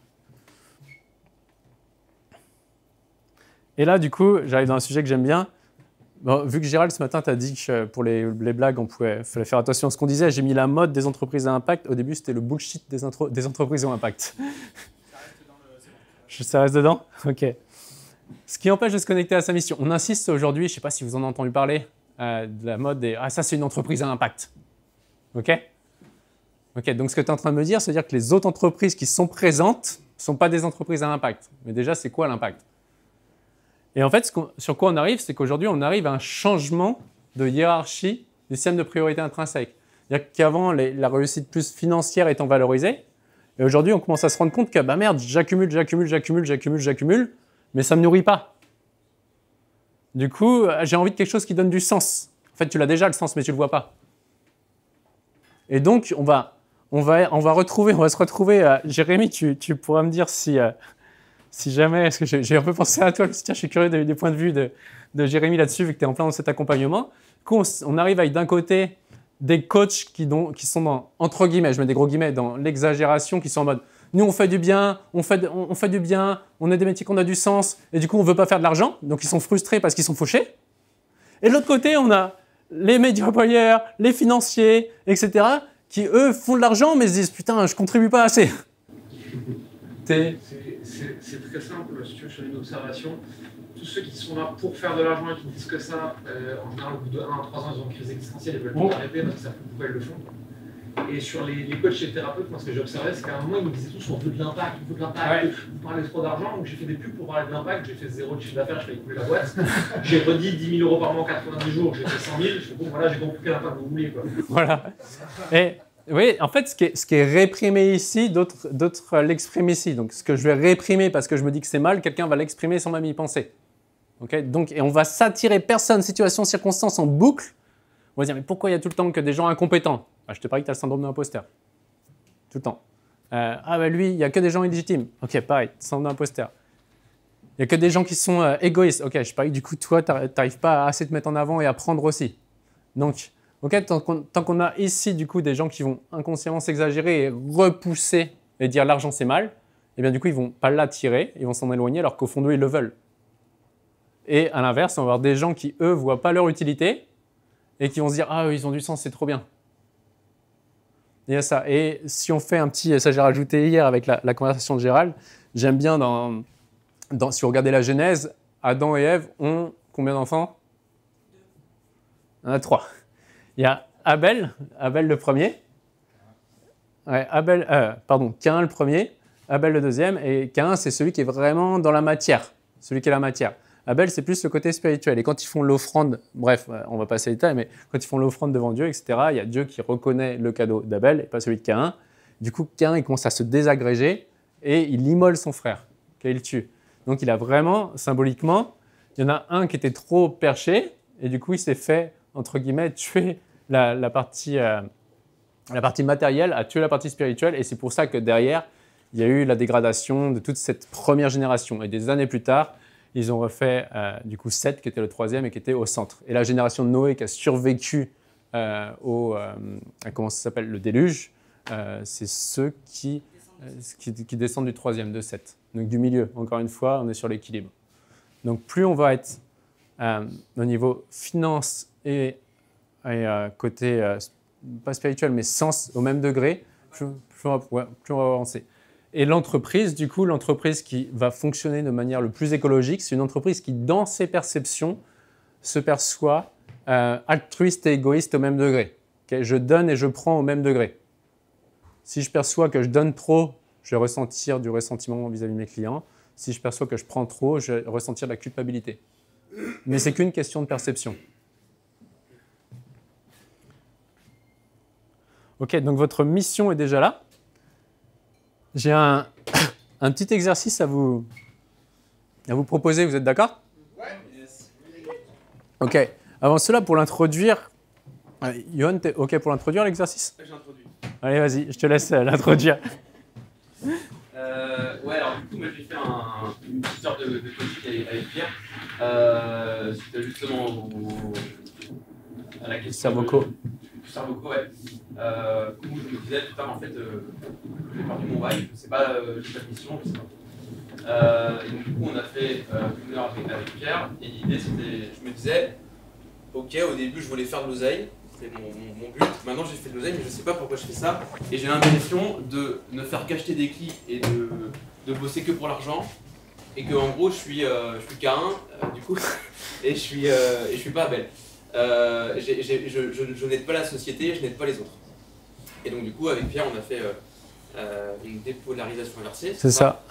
A: Et là, du coup, j'arrive dans un sujet que j'aime bien. Bon, vu que Gérald, ce matin, tu as dit que pour les blagues, fallait faire attention à ce qu'on disait, j'ai mis la mode des entreprises à impact. Au début, c'était le bullshit des entreprises à impact. Ça reste dedans? OK. Ce qui empêche de se connecter à sa mission. On insiste aujourd'hui, je ne sais pas si vous en avez entendu parler, de la mode des « ah, ça, c'est une entreprise à impact ». OK? OK, donc ce que tu es en train de me dire, c'est-à-dire que les autres entreprises qui sont présentes ne sont pas des entreprises à impact. Mais déjà, c'est quoi l'impact? Et en fait, sur quoi on arrive, c'est qu'aujourd'hui, on arrive à un changement de hiérarchie du système de priorité intrinsèque. C'est-à-dire qu'avant, la réussite plus financière étant valorisée, et aujourd'hui, on commence à se rendre compte que, bah merde, j'accumule, mais ça ne me nourrit pas. Du coup, j'ai envie de quelque chose qui donne du sens. En fait, tu l'as déjà le sens, mais tu ne le vois pas. Et donc, on va se retrouver. Jérémy, tu pourras me dire si jamais, parce que j'ai un peu pensé à toi, je suis curieux des points de vue de Jérémy là-dessus, vu que tu es en plein dans cet accompagnement. Du coup, on arrive avec d'un côté des coachs qui sont dans, entre guillemets, je mets des gros guillemets, dans l'exagération, qui sont en mode nous on fait du bien, on fait du bien, on a des métiers qu'on a du sens, et du coup on ne veut pas faire de l'argent, donc ils sont frustrés parce qu'ils sont fauchés. Et de l'autre côté, on a les média buyers, les financiers, etc., qui eux font de l'argent, mais se disent putain, je contribue pas assez.
B: C'est très simple, si tu veux, je fais une observation. Tous ceux qui sont là pour faire de l'argent et qui disent que ça, en général, au bout de 1 à 3 ans, ils ont une crise existentielle, ils veulent pas arrêter parce qu'ils savent pourquoi ils le font. Et sur les coachs et les thérapeutes, moi, ce que j'ai observé, c'est qu'à un moment, ils me disaient tous on veut de l'impact, ouais. Vous parlez trop d'argent, donc j'ai fait des pubs pour parler de l'impact, j'ai fait 0 de chiffre d'affaires, je fais écouler la boîte. J'ai redit 10 000 € par mois, 90 jours, j'ai fait 100 000, je fais bon, voilà, j'ai compris quel impact vous voulez. Quoi.
A: Voilà. Et oui, en fait, ce qui est réprimé ici, d'autres l'expriment ici. Donc, ce que je vais réprimer parce que je me dis que c'est mal, quelqu'un va l'exprimer sans même y penser. Okay, donc, et on va s'attirer personne, situation, circonstance en boucle. On va dire, mais pourquoi il y a tout le temps que des gens incompétents? Je te parie que tu as le syndrome de l'imposteur. Tout le temps. Ah, bah lui, il n'y a que des gens illégitimes. Ok, pareil, syndrome de l'imposteur. Il n'y a que des gens qui sont égoïstes. Ok, je parie que du coup, toi, tu n'arrives pas à assez te mettre en avant et à prendre aussi. Donc, okay, tant qu'on a ici, du coup, des gens qui vont inconsciemment s'exagérer et repousser et dire l'argent, c'est mal, eh bien, du coup, ils ne vont pas l'attirer, ils vont s'en éloigner alors qu'au fond d'eux, ils le veulent. Et à l'inverse, on va avoir des gens qui, eux, ne voient pas leur utilité et qui vont se dire « Ah, ils ont du sens, c'est trop bien ». Il y a ça. Et si on fait un petit... Ça, j'ai rajouté hier avec la conversation de Gérald. J'aime bien, si vous regardez la Genèse, Adam et Ève ont combien d'enfants? Il y en a 3. Il y a Abel le premier. Ouais, Caïn le premier, Abel le deuxième. Et Caïn, c'est celui qui est vraiment dans la matière. Celui qui est la matière. Abel, c'est plus le côté spirituel. Et quand ils font l'offrande, bref, on va passer les détails, mais quand ils font l'offrande devant Dieu, etc., il y a Dieu qui reconnaît le cadeau d'Abel et pas celui de Caïn. Du coup, Caïn, il commence à se désagréger et il immole son frère, qu'il tue. Donc, il a vraiment, symboliquement, il y en a un qui était trop perché, et du coup, il s'est fait, entre guillemets, tuer la partie matérielle, a tué la partie spirituelle, et c'est pour ça que derrière, il y a eu la dégradation de toute cette première génération. Et des années plus tard, ils ont refait du coup Seth, qui était le troisième et qui était au centre. Et la génération de Noé qui a survécu comment ça s'appelle, le déluge, c'est ceux qui descendent du troisième, de Seth. Donc du milieu, encore une fois, on est sur l'équilibre. Donc plus on va être au niveau finance et côté, pas spirituel, mais sens au même degré, plus on va avancer. Et l'entreprise, du coup, l'entreprise qui va fonctionner de manière le plus écologique, c'est une entreprise qui, dans ses perceptions, se perçoit altruiste et égoïste au même degré. Okay, je donne et je prends au même degré. Si je perçois que je donne trop, je vais ressentir du ressentiment vis-à-vis de mes clients. Si je perçois que je prends trop, je vais ressentir de la culpabilité. Mais c'est qu'une question de perception. Ok, donc votre mission est déjà là. J'ai un petit exercice à vous proposer, vous êtes d'accord?
B: Ouais.
A: Ok, avant cela, pour l'introduire, Johan, t'es ok pour l'introduire l'exercice?
B: J'ai introduit.
A: Allez, vas-y, je te laisse l'introduire.
B: Ouais, alors du coup, moi j'ai fait une petite sorte de coaching avec Pierre. C'était justement à la question.
A: Cerveau-co.
B: Cerveau-co, ouais. Où je me disais, putain, en fait, j'ai perdu mon why, je sais pas, j'ai pas de mission, je sais pas. Et donc, du coup, on a fait une heure avec Pierre, et l'idée c'était, je me disais, ok, au début, je voulais faire de l'oseille, c'était mon but. Maintenant, j'ai fait de l'oseille, mais je sais pas pourquoi je fais ça. Et j'ai l'impression de ne faire qu'acheter des clics et de bosser que pour l'argent. Et que en gros, je suis K1, du coup, et je suis pas Abel. Je n'aide pas la société, je n'aide pas les autres. Et donc du coup, avec Pierre, on a fait une dépolarisation inversée.
A: C'est ça.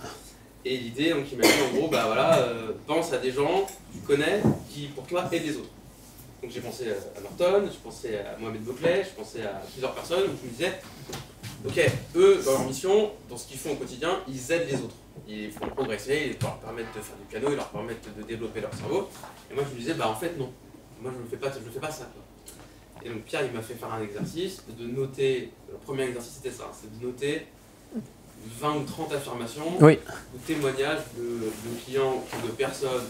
B: Et l'idée, donc il m'a dit en gros, bah voilà, pense à des gens que tu connais qui pour toi aident les autres. Donc j'ai pensé à Norton, je pensais à Mohamed Bouclet, je pensais à plusieurs personnes où je me disais, ok, eux, dans leur mission, dans ce qu'ils font au quotidien, ils aident les autres. Ils font progresser, ils leur permettent de faire du piano, ils leur permettent de développer leur cerveau. Et moi je me disais, bah en fait non, moi je ne fais pas ça. Quoi. Et donc Pierre il m'a fait faire un exercice de noter, le premier exercice c'était ça, c'est de noter 20 ou 30 affirmations
A: Oui.
B: ou témoignages de clients ou de personnes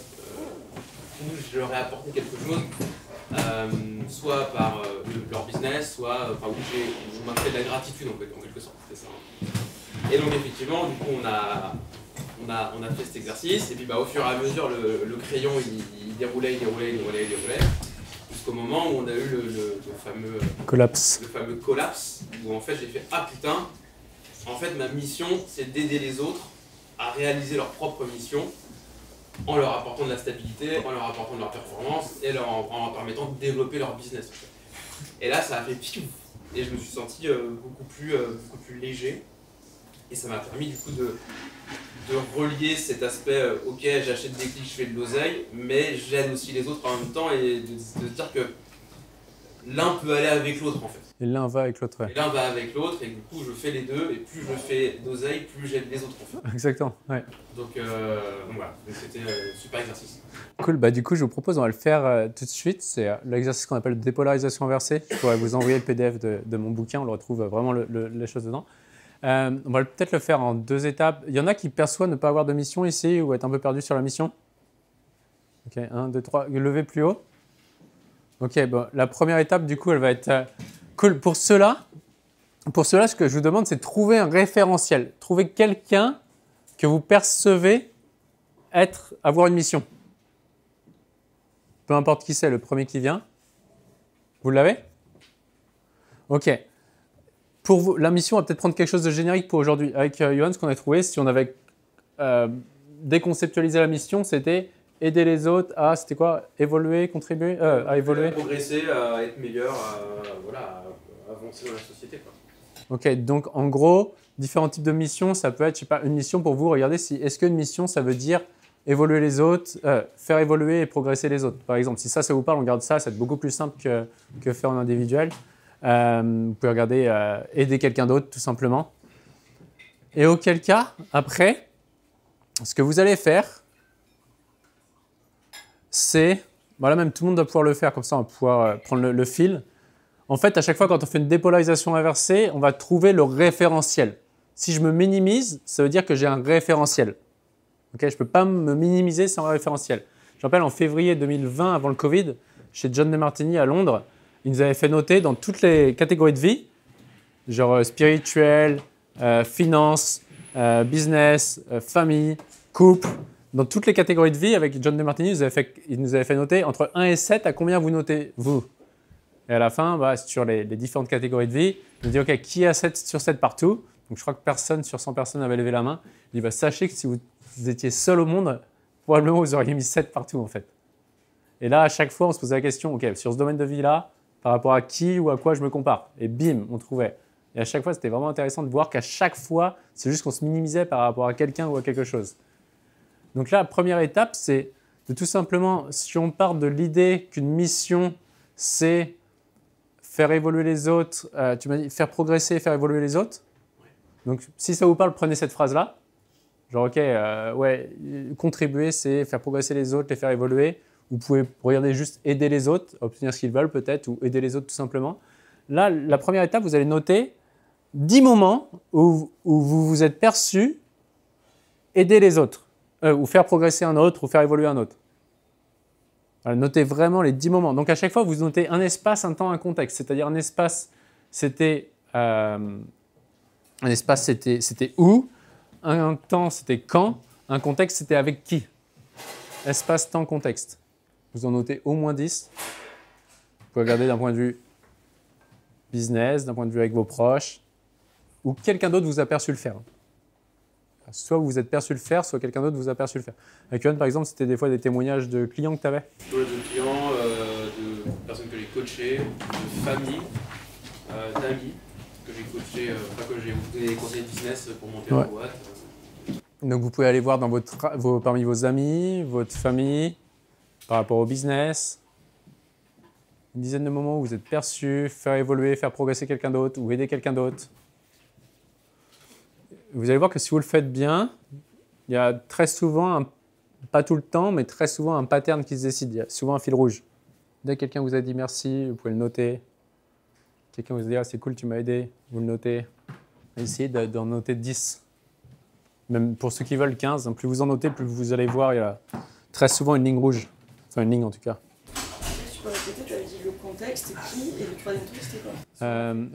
B: où je leur ai apporté quelque chose, soit par leur business, soit où je m'a fait de la gratitude en quelque sorte. Ça. Et donc effectivement, du coup on a fait cet exercice, et puis au fur et à mesure le crayon il déroulait, jusqu'au moment où on a eu le fameux collapse. Le fameux collapse, où en fait j'ai fait ah putain, en fait ma mission c'est d'aider les autres à réaliser leur propre mission en leur apportant de la stabilité, en leur apportant de leur performance et en leur permettant de développer leur business. En fait. Et là ça a fait piou, et je me suis senti beaucoup plus léger, et ça m'a permis du coup de relier cet aspect, ok j'achète des clics, je fais de l'oseille, mais j'aide aussi les autres en même temps, et de dire que l'un peut aller avec l'autre en fait.
A: Et l'un va avec l'autre, ouais.
B: Et l'un va avec l'autre, et du coup je fais les deux, et plus je fais d'oseille, plus j'aide les autres en fait.
A: Exactement, ouais.
B: Donc voilà, c'était un super exercice.
A: Cool, bah du coup je vous propose, on va le faire tout de suite. C'est l'exercice qu'on appelle dépolarisation inversée. Je pourrais vous envoyer le PDF de mon bouquin, on le retrouve vraiment les choses dedans. On va peut-être le faire en 2 étapes. Il y en a qui perçoivent ne pas avoir de mission ici ou être un peu perdu sur la mission? Ok, 1, 2, 3, levez plus haut. Ok, bon, la première étape du coup elle va être cool. Pour cela, ce que je vous demande, c'est de trouver un référentiel. Trouver quelqu'un que vous percevez avoir une mission. Peu importe qui c'est, le premier qui vient. Vous l'avez? Ok. Pour vous, la mission va peut-être prendre quelque chose de générique pour aujourd'hui. Avec Johan, ce qu'on a trouvé, si on avait déconceptualisé la mission, c'était aider les autres à, c'était quoi? Évoluer, contribuer, à évoluer?
B: À progresser, à être meilleur, à avancer dans la société, quoi.
A: Ok, donc en gros, différents types de missions, ça peut être, je sais pas, une mission pour vous, regardez si, est-ce qu'une mission, ça veut dire évoluer les autres, faire évoluer et progresser les autres. Par exemple, si ça vous parle, on garde ça, c'est beaucoup plus simple que faire en individuel. Vous pouvez regarder aider quelqu'un d'autre, tout simplement. Et auquel cas, après, ce que vous allez faire, c'est, voilà, même tout le monde doit pouvoir le faire, comme ça on va pouvoir prendre le fil. En fait, à chaque fois quand on fait une dépolarisation inversée, on va trouver le référentiel. Si je me minimise, ça veut dire que j'ai un référentiel. Okay, je ne peux pas me minimiser sans référentiel. Je me rappelle en février 2020, avant le Covid, chez John DeMartini à Londres, il nous avait fait noter dans toutes les catégories de vie, genre spirituel, finance, business, famille, couple, dans toutes les catégories de vie, avec John DeMartini, il nous avait fait noter entre 1 et 7 à combien vous notez, vous. Et à la fin, bah, sur les différentes catégories de vie, il nous dit OK, qui a 7 sur 7 partout? Donc je crois que personne sur 100 personnes avait levé la main. Il dit bah, sachez que si vous étiez seul au monde, probablement vous auriez mis 7 partout en fait. Et là, à chaque fois, on se posait la question OK, sur ce domaine de vie-là, par rapport à qui ou à quoi je me compare? Et bim, on trouvait. Et à chaque fois, c'était vraiment intéressant de voir qu'à chaque fois, c'est juste qu'on se minimisait par rapport à quelqu'un ou à quelque chose. Donc là, la première étape, c'est de tout simplement, si on part de l'idée qu'une mission, c'est faire évoluer les autres, tu m'as dit faire progresser et faire évoluer les autres. Donc si ça vous parle, prenez cette phrase-là. Genre, OK, ouais, contribuer, c'est faire progresser les autres, les faire évoluer. Vous pouvez regarder juste aider les autres, obtenir ce qu'ils veulent peut-être, ou aider les autres tout simplement. Là, la première étape, vous allez noter 10 moments où vous vous êtes perçu aider les autres, ou faire progresser un autre, ou faire évoluer un autre. Voilà, notez vraiment les 10 moments. Donc à chaque fois, vous notez un espace, un temps, un contexte. C'est-à-dire un espace, c'était où, un temps, c'était quand, un contexte, c'était avec qui. Espace, temps, contexte. Vous en notez au moins 10. Vous pouvez regarder d'un point de vue business, d'un point de vue avec vos proches, ou quelqu'un d'autre vous a perçu le faire. Soit vous vous êtes perçu le faire, soit quelqu'un d'autre vous a perçu le faire. Avec Yoann, par exemple, c'était des fois des témoignages de clients que tu avais?
C: De clients, de personnes que j'ai coachées, de familles, d'amis que j'ai coachés, que j'ai donné des conseils de business pour monter en boîte.
A: Donc vous pouvez aller voir dans parmi vos amis, votre famille, par rapport au business, une dizaine de moments où vous êtes perçu, faire évoluer, faire progresser quelqu'un d'autre ou aider quelqu'un d'autre. Vous allez voir que si vous le faites bien, il y a très souvent, pas tout le temps, mais très souvent un pattern qui se décide. Il y a souvent un fil rouge. Dès que quelqu'un vous a dit merci, vous pouvez le noter. Quelqu'un vous a dit ah, c'est cool, tu m'as aidé, vous le notez. Essayez d'en noter 10. Même pour ceux qui veulent 15, plus vous en notez, plus vous allez voir, il y a très souvent une ligne rouge. Enfin, une ligne en tout cas.
D: Tu peux répéter, tu avais dit le contexte, qui, et le troisième truc, c'était quoi?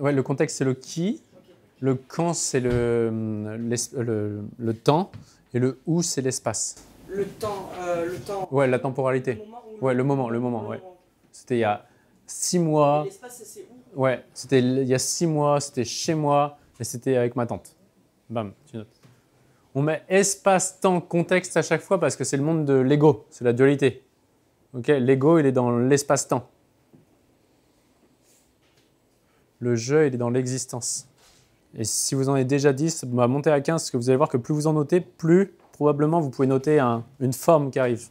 A: Ouais, le contexte, c'est le qui. Le quand, c'est le temps. Et le où, c'est l'espace.
D: Le temps.
A: Ouais, la temporalité. Le moment. Ouais. C'était il y a 6 mois.
D: Et l'espace, c'est où?
A: Ouais, c'était il y a 6 mois, c'était chez moi, et c'était avec ma tante. Bam, tu notes. On met espace, temps, contexte à chaque fois parce que c'est le monde de l'ego, c'est la dualité. Okay, l'ego, il est dans l'espace-temps. Le jeu, il est dans l'existence. Et si vous en avez déjà 10, ça va monter à 15, parce que vous allez voir que plus vous en notez, plus probablement vous pouvez noter une forme qui arrive.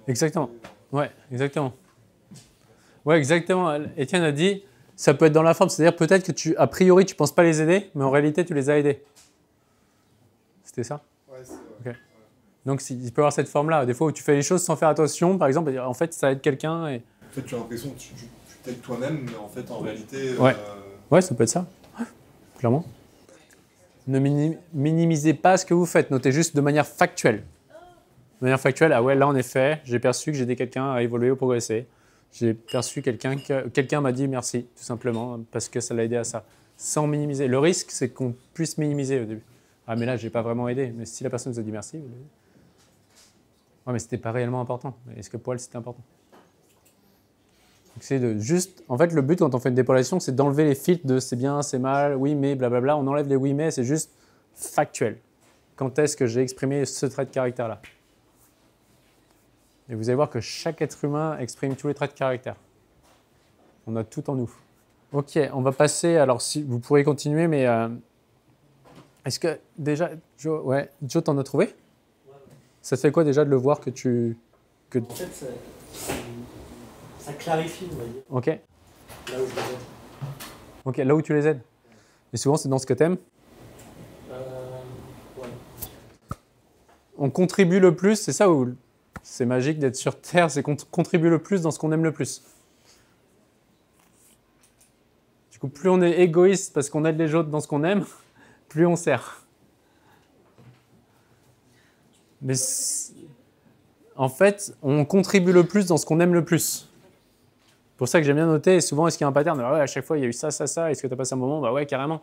A: Exactement. Ouais, exactement. Ouais, exactement. Étienne a dit, ça peut être dans la forme, c'est-à-dire peut-être que a priori, tu ne penses pas les aider, mais en réalité, tu les as aidés. C'était ça?
E: Ouais, c'est vrai.
A: Okay. Donc, il peut y avoir cette forme-là. Des fois où tu fais les choses sans faire attention, par exemple, en fait, ça aide quelqu'un. Et...
E: En fait, tu as l'impression que tu t'aides toi-même, mais en fait, en réalité...
A: Ouais, ça peut être ça. Ouais, clairement. Ne minimisez pas ce que vous faites. Notez juste de manière factuelle. De manière factuelle, ah ouais, là, en effet, j'ai perçu que j'ai aidé quelqu'un à évoluer ou progresser. J'ai perçu quelqu'un m'a dit merci, tout simplement, parce que ça l'a aidé à ça. Sans minimiser. Le risque, c'est qu'on puisse minimiser au début. Ah, mais là, je n'ai pas vraiment aidé. Mais si la personne vous a dit merci, vous l'aidez. Ouais, mais ce n'était pas réellement important. Est-ce que pour elle, c'était important? Donc, c'est de juste... En fait, le but, quand on fait une dépolarisation, c'est d'enlever les filtres de c'est bien, c'est mal, oui, mais, blablabla. On enlève les oui, mais, c'est juste factuel. Quand est-ce que j'ai exprimé ce trait de caractère-là? Et vous allez voir que chaque être humain exprime tous les traits de caractère. On a tout en nous. Ok, on va passer... Alors, si vous pourrez continuer, mais... Est-ce que déjà, Joe, t'en as trouvé? Ça te fait quoi déjà de le voir que tu...
F: En fait, ça clarifie, on va dire.
A: Ok.
F: Là où je les aide.
A: Ok, là où tu les aides. Et souvent, c'est dans ce que t'aimes?
F: Ouais.
A: On contribue le plus, c'est ça ou... C'est magique d'être sur Terre, c'est qu'on contribue le plus dans ce qu'on aime le plus. Du coup, plus on est égoïste parce qu'on aide les autres dans ce qu'on aime, plus on sert. Mais en fait, on contribue le plus dans ce qu'on aime le plus. C'est pour ça que j'aime bien noter, souvent, est-ce qu'il y a un pattern? Ouais, à chaque fois, il y a eu ça, ça, ça, est-ce que tu as passé un moment? Bah ouais, carrément.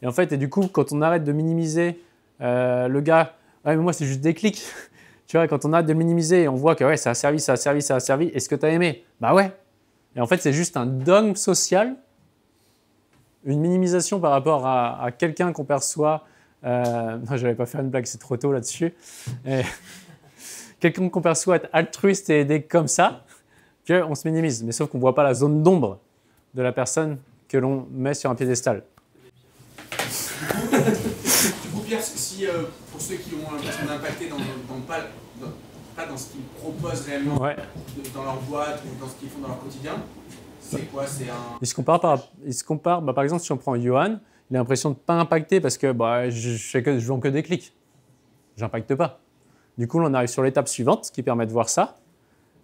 A: Et en fait, et du coup, quand on arrête de minimiser le gars, ouais, mais moi, c'est juste des clics. Tu vois, quand on arrête de le minimiser et on voit que ouais, ça a servi, ça a servi, ça a servi, est-ce que tu as aimé? Bah ouais. Et en fait, c'est juste un dogme social, une minimisation par rapport à quelqu'un qu'on perçoit. Non, je n'allais pas faire une blague, c'est trop tôt là-dessus. Quelqu'un qu'on perçoit être altruiste et aider comme ça, qu'on se minimise. Mais sauf qu'on ne voit pas la zone d'ombre de la personne que l'on met sur un piédestal.
G: Du coup, Pierre, si pour ceux qui ont l'impression d'impacter pas dans ce qu'ils proposent réellement dans leur boîte ou dans ce qu'ils font dans leur quotidien, c'est quoi? C'est un...
A: Il se compare par exemple, si on prend Johan, il a l'impression de ne pas impacter parce que je vends que des clics. Je n'impacte pas. Du coup, on arrive sur l'étape suivante qui permet de voir ça.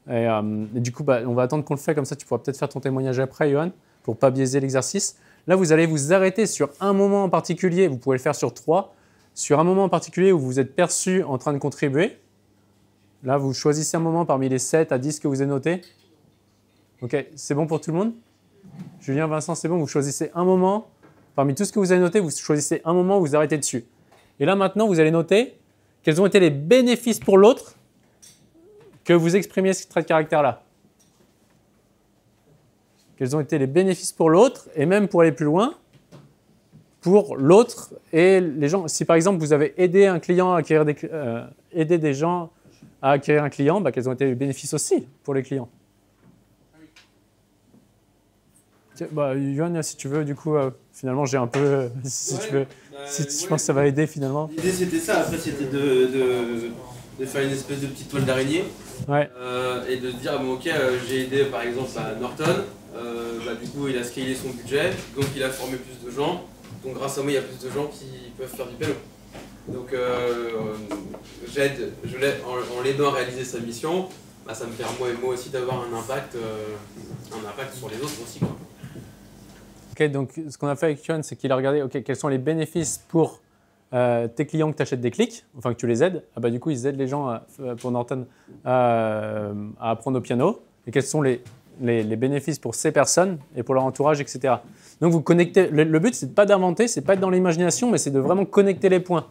A: Et du coup, on va attendre qu'on le fait comme ça. Tu pourras peut-être faire ton témoignage après, Johan, pour ne pas biaiser l'exercice. Là, vous allez vous arrêter sur un moment en particulier. Vous pouvez le faire sur 3. Sur un moment en particulier où vous vous êtes perçu en train de contribuer. Là, vous choisissez un moment parmi les 7 à 10 que vous avez notés. OK, c'est bon pour tout le monde? Julien, Vincent, c'est bon? Vous choisissez un moment. Parmi tout ce que vous avez noté, vous choisissez un moment où vous arrêtez dessus. Et là, maintenant, vous allez noter quels ont été les bénéfices pour l'autre que vous exprimiez ce trait de caractère-là. Quels ont été les bénéfices pour l'autre, et même pour aller plus loin, pour l'autre et les gens. Si par exemple vous avez aidé un client à acquérir aider des gens à acquérir un client, quels ont été les bénéfices aussi pour les clients? Yoann, si tu veux, du coup, finalement j'ai un peu, si tu veux, je pense que ça va aider finalement.
C: L'idée c'était ça, après c'était de faire une espèce de petite toile d'araignée.
A: Ouais.
C: Et de se dire, bon, ok, j'ai aidé par exemple à Norton, du coup il a scalé son budget, donc il a formé plus de gens, donc grâce à moi il y a plus de gens qui peuvent faire du pélo. Donc je l'aide en l'aidant à réaliser sa mission, ça me permet moi aussi d'avoir un impact sur les autres aussi, quoi.
A: Ok, donc ce qu'on a fait avec Yoann, c'est qu'il a regardé quels sont les bénéfices pour tes clients que tu achètes des clics, enfin que tu les aides. Du coup, ils aident les gens pour Norton à apprendre au piano. Et quels sont les bénéfices pour ces personnes et pour leur entourage, etc. Donc vous connectez. Le but, c'est pas d'inventer, c'est pas être dans l'imagination, mais c'est de vraiment connecter les points.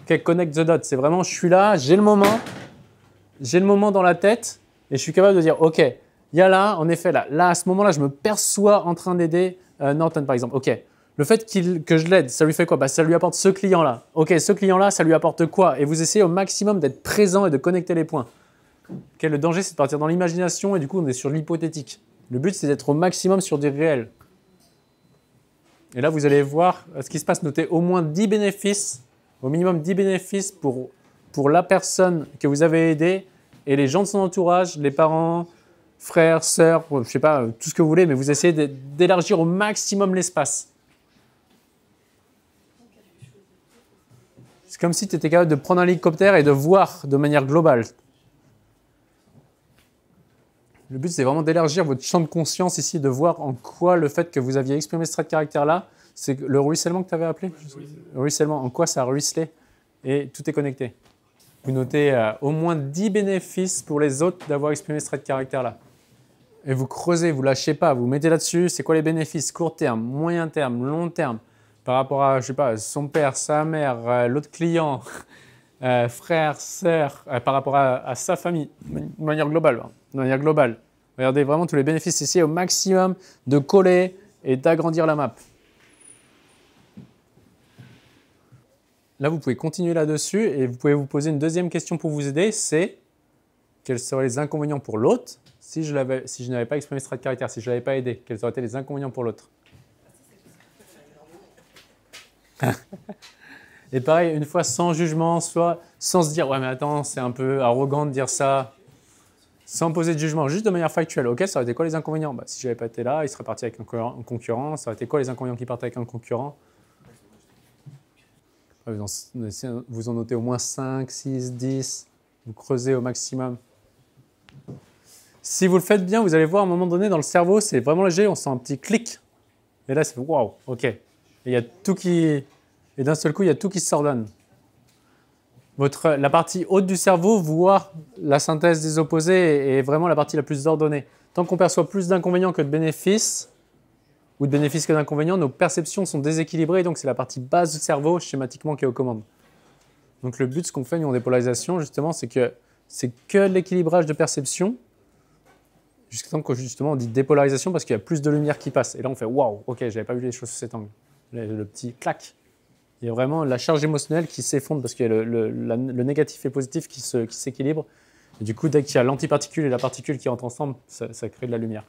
A: Ok, connect the dots. C'est vraiment, je suis là, j'ai le moment dans la tête et je suis capable de dire, ok, il y a là, en effet, là à ce moment-là, je me perçois en train d'aider Norton, par exemple. Ok. Le fait que je l'aide, ça lui fait quoi? Ça lui apporte ce client-là. Ok, ce client-là, ça lui apporte quoi? Et vous essayez au maximum d'être présent et de connecter les points. Okay, le danger, c'est de partir dans l'imagination et du coup, on est sur l'hypothétique. Le but, c'est d'être au maximum sur du réel. Et là, vous allez voir ce qui se passe. Notez au moins 10 bénéfices, au minimum 10 bénéfices pour la personne que vous avez aidée et les gens de son entourage, les parents, frères, sœurs, je ne sais pas, tout ce que vous voulez, mais vous essayez d'élargir au maximum l'espace. C'est comme si tu étais capable de prendre un hélicoptère et de voir de manière globale. Le but, c'est vraiment d'élargir votre champ de conscience ici, de voir en quoi le fait que vous aviez exprimé ce trait de caractère-là, c'est le ruissellement que tu avais appelé? Le ruissellement, en quoi ça a ruisselé? Et tout est connecté. Vous notez au moins 10 bénéfices pour les autres d'avoir exprimé ce trait de caractère-là. Et vous creusez, vous ne lâchez pas, vous mettez là-dessus, c'est quoi les bénéfices? Court terme, moyen terme, long terme, par rapport à, je sais pas, son père, sa mère, l'autre client, frère, sœur, par rapport à sa famille, de manière globale. De manière globale. Regardez vraiment tous les bénéfices, essayez au maximum de coller et d'agrandir la map. Là, vous pouvez continuer là-dessus et vous pouvez vous poser une deuxième question pour vous aider, c'est quels seraient les inconvénients pour l'autre si je n'avais pas exprimé ce trait de caractère, si je ne l'avais pas aidé, quels auraient été les inconvénients pour l'autre? Et pareil, une fois sans jugement, soit sans se dire « ouais mais attends, c'est un peu arrogant de dire ça », sans poser de jugement, juste de manière factuelle. Ok, ça aurait été quoi les inconvénients? Si je n'avais pas été là, il serait parti avec un concurrent. Ça aurait été quoi les inconvénients qui partent avec un concurrent? Vous en notez au moins 5, 6, 10. Vous creusez au maximum. Si vous le faites bien, vous allez voir à un moment donné dans le cerveau, c'est vraiment léger, on sent un petit clic. Et là, c'est waouh, ok. Et il y a tout qui... Et d'un seul coup, il y a tout qui s'ordonne. La partie haute du cerveau voit la synthèse des opposés est vraiment la partie la plus ordonnée. Tant qu'on perçoit plus d'inconvénients que de bénéfices, ou de bénéfices que d'inconvénients, nos perceptions sont déséquilibrées, donc c'est la partie basse du cerveau, schématiquement, qui est aux commandes. Donc le but, ce qu'on fait, nous, en dépolarisation, justement, c'est que l'équilibrage de perception, jusqu'à temps que, justement, on dit dépolarisation, parce qu'il y a plus de lumière qui passe. Et là, on fait « waouh, ok, j'avais pas vu les choses sous cet angle ». Le petit clac. Il y a vraiment la charge émotionnelle qui s'effondre parce qu'il y a le négatif et le positif qui s'équilibrent. Et du coup, dès qu'il y a l'antiparticule et la particule qui entrent ensemble, ça crée de la lumière.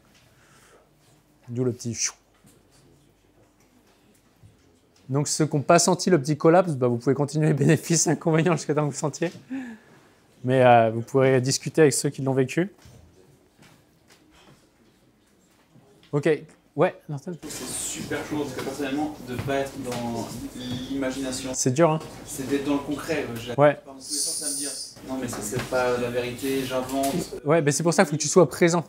A: D'où le petit chou. Donc, ceux qui n'ont pas senti le petit collapse, bah, vous pouvez continuer les bénéfices, inconvénients jusqu'à temps que vous sentiez. Mais vous pourrez discuter avec ceux qui l'ont vécu. Ok. Ouais, Norton.
H: C'est super chaud parce que personnellement, de ne pas être dans l'imagination.
A: C'est dur, hein.
H: C'est d'être dans le concret.
A: Ouais.
H: Pas dans tous les sens à me dire non, mais ça, c'est pas la vérité, j'invente.
A: Ouais, mais c'est pour ça qu'il faut que tu sois présent.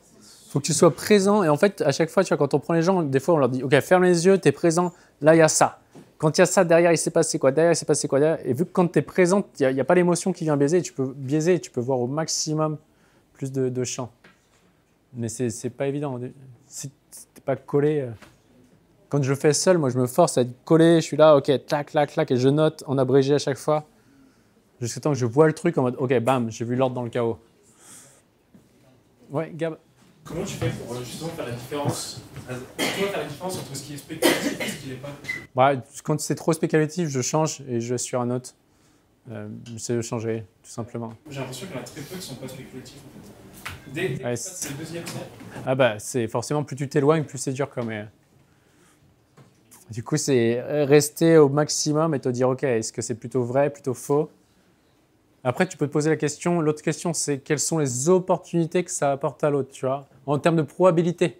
A: Il faut que tu sois présent. Et en fait, à chaque fois, tu vois, quand on prend les gens, des fois, on leur dit ok, ferme les yeux, tu es présent. Là, il y a ça. Quand il y a ça, derrière, il s'est passé quoi? Derrière, il s'est passé quoi? Derrière. Et vu que quand tu es présent, il n'y a pas l'émotion qui vient biaiser, tu peux voir au maximum plus de champs. Mais c'est pas évident. Si t'es pas collé. Quand je le fais seul, moi, je me force à être collé. Je suis là, ok, clac, clac, clac, et je note en abrégé à chaque fois. Jusqu'à temps que je vois le truc en mode, ok, bam, j'ai vu l'ordre dans le chaos. Ouais, Gab.
B: Comment tu fais pour justement faire la différence entre ce qui est spéculatif et ce qui n'est pas?
A: Ouais, quand c'est trop spéculatif, je change et je vais sur un autre. J'essaie de changer, tout simplement.
B: J'ai l'impression qu'il y en a très peu qui ne sont pas spéculatifs en fait. Dès que c'est le deuxième step.
A: Ah bah, c'est forcément plus tu t'éloignes, plus c'est dur quand même. Du coup, c'est rester au maximum et te dire, ok, est-ce que c'est plutôt vrai, plutôt faux? Après, tu peux te poser la question, l'autre question, c'est quelles sont les opportunités que ça apporte à l'autre, tu vois, en termes de probabilité.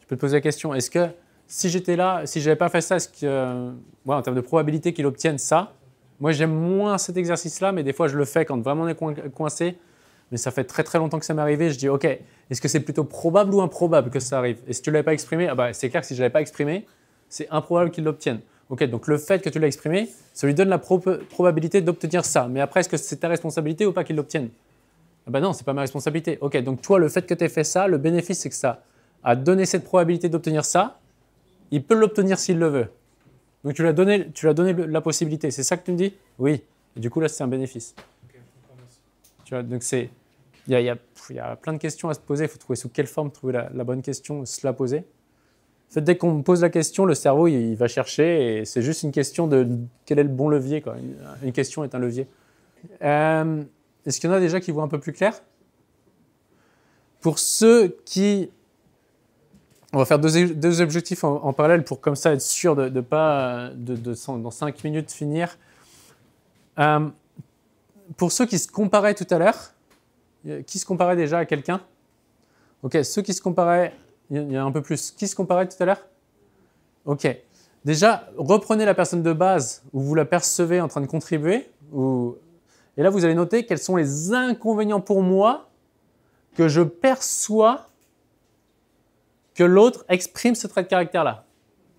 A: Tu peux te poser la question, est-ce que si j'étais là, si je n'avais pas fait ça, est-ce que, ouais, en termes de probabilité qu'il obtienne ça, moi j'aime moins cet exercice-là, mais des fois je le fais quand vraiment on est coincé, mais ça fait très très longtemps que ça m'est arrivé, je dis, ok, est-ce que c'est plutôt probable ou improbable que ça arrive? Et si tu ne l'avais pas exprimé, ah bah, c'est clair que si je ne l'avais pas exprimé, c'est improbable qu'il l'obtienne. Ok, donc le fait que tu l'as exprimé, ça lui donne la probabilité d'obtenir ça. Mais après, est-ce que c'est ta responsabilité ou pas qu'il l'obtienne? Ah ben non, c'est pas ma responsabilité. Ok, donc toi, le fait que tu aies fait ça, le bénéfice, c'est que ça a donné cette probabilité d'obtenir ça. Il peut l'obtenir s'il le veut. Donc tu lui as donné la possibilité. C'est ça que tu me dis? Oui. Et du coup, là, c'est un bénéfice.
B: Okay,
A: tu vois, donc il y a plein de questions à se poser. Il faut trouver sous quelle forme trouver la bonne question, se la poser. En fait, dès qu'on me pose la question, le cerveau, il va chercher et c'est juste une question de quel est le bon levier, quoi. Une question est un levier. Est-ce qu'il y en a déjà qui voient un peu plus clair? Pour ceux qui... On va faire deux objectifs en parallèle pour comme ça être sûr de pas dans 5 minutes finir. Pour ceux qui se comparaient tout à l'heure, qui se comparait déjà à quelqu'un? Ok, ceux qui se comparaient... Il y a un peu plus. Qui se comparait tout à l'heure? Ok. Déjà, reprenez la personne de base où vous la percevez en train de contribuer. Et là, vous allez noter quels sont les inconvénients pour moi que je perçois que l'autre exprime ce trait de caractère-là.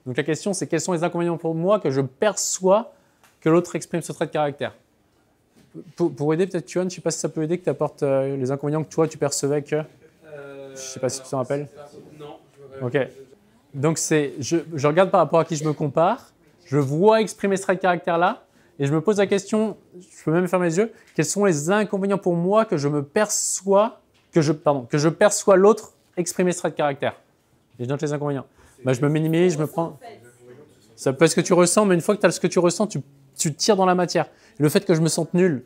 A: Donc la question, c'est quels sont les inconvénients pour moi que je perçois que l'autre exprime ce trait de caractère. Pour aider, peut-être, Tuan, je ne sais pas si ça peut aider que tu apportes les inconvénients que toi, tu percevais que... Je ne sais pas si tu t'en rappelles.
C: Non.
A: Ok. Donc, je regarde par rapport à qui je me compare, je vois exprimer ce trait de caractère-là, et je me pose la question, je peux même fermer les yeux, quels sont les inconvénients pour moi que je perçois l'autre exprimer ce trait de caractère? Et je note les inconvénients. Bah, je me minimise, je me prends... Ça peut être ce que tu ressens, mais une fois que tu as ce que tu ressens, tu tires dans la matière. Et le fait que je me sente nul,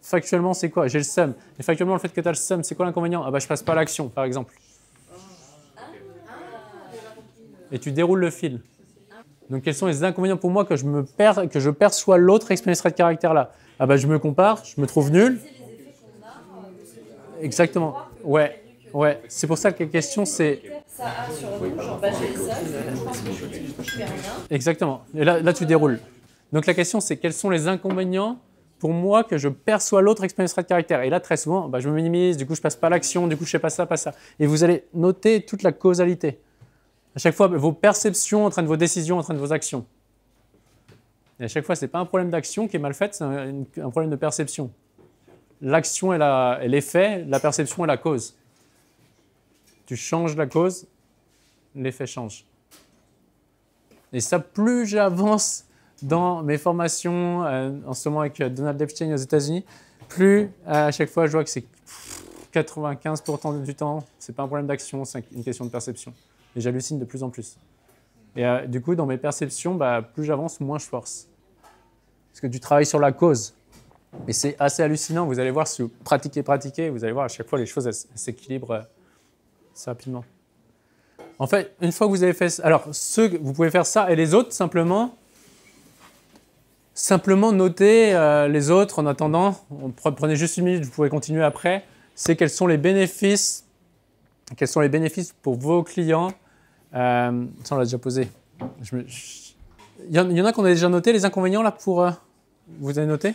A: factuellement, c'est quoi? J'ai le seum. Et factuellement, le fait que tu as le seum, c'est quoi l'inconvénient? Ah bah, je passe pas à l'action, par exemple. Et tu déroules le fil. Donc, quels sont les inconvénients pour moi que je perçois l'autre exprimer ce trait de caractère-là? Ah bah, je me compare, je me trouve nul. Exactement. Ouais. C'est pour ça que la question, c'est...
D: Ça a sur nous, genre, bah, j'ai ça, je pense que je fais rien.
A: Exactement. Et là, tu déroules. Donc, la question, c'est quels sont les inconvénients pour moi que je perçois l'autre exprimer ce trait de caractère. Et là, très souvent, bah, je me minimise, du coup, je passe pas à l'action, du coup, je fais pas ça, pas ça. Et vous allez noter toute la causalité. À chaque fois, vos perceptions entraînent vos décisions, entraînent vos actions. Et à chaque fois, ce n'est pas un problème d'action qui est mal faite, c'est un problème de perception. L'action est l'effet, la perception est la cause. Tu changes la cause, l'effet change. Et ça, plus j'avance dans mes formations, en ce moment avec Donald Epstein aux États-Unis, plus à chaque fois je vois que c'est 95% du temps, ce n'est pas un problème d'action, c'est une question de perception. Et j'hallucine de plus en plus. Et du coup, dans mes perceptions, bah, plus j'avance, moins je force. Parce que tu travailles sur la cause. Et c'est assez hallucinant. Vous allez voir, si vous pratiquez, vous allez voir à chaque fois les choses s'équilibrent assez rapidement. En fait, une fois que vous avez fait ça, alors vous pouvez faire ça et les autres, simplement noter les autres en attendant. Prenez juste une minute, vous pouvez continuer après. C'est quels sont les bénéfices pour vos clients. Ça, on l'a déjà posé. Il y en a qu'on a déjà noté, les inconvénients là pour. Vous avez noté?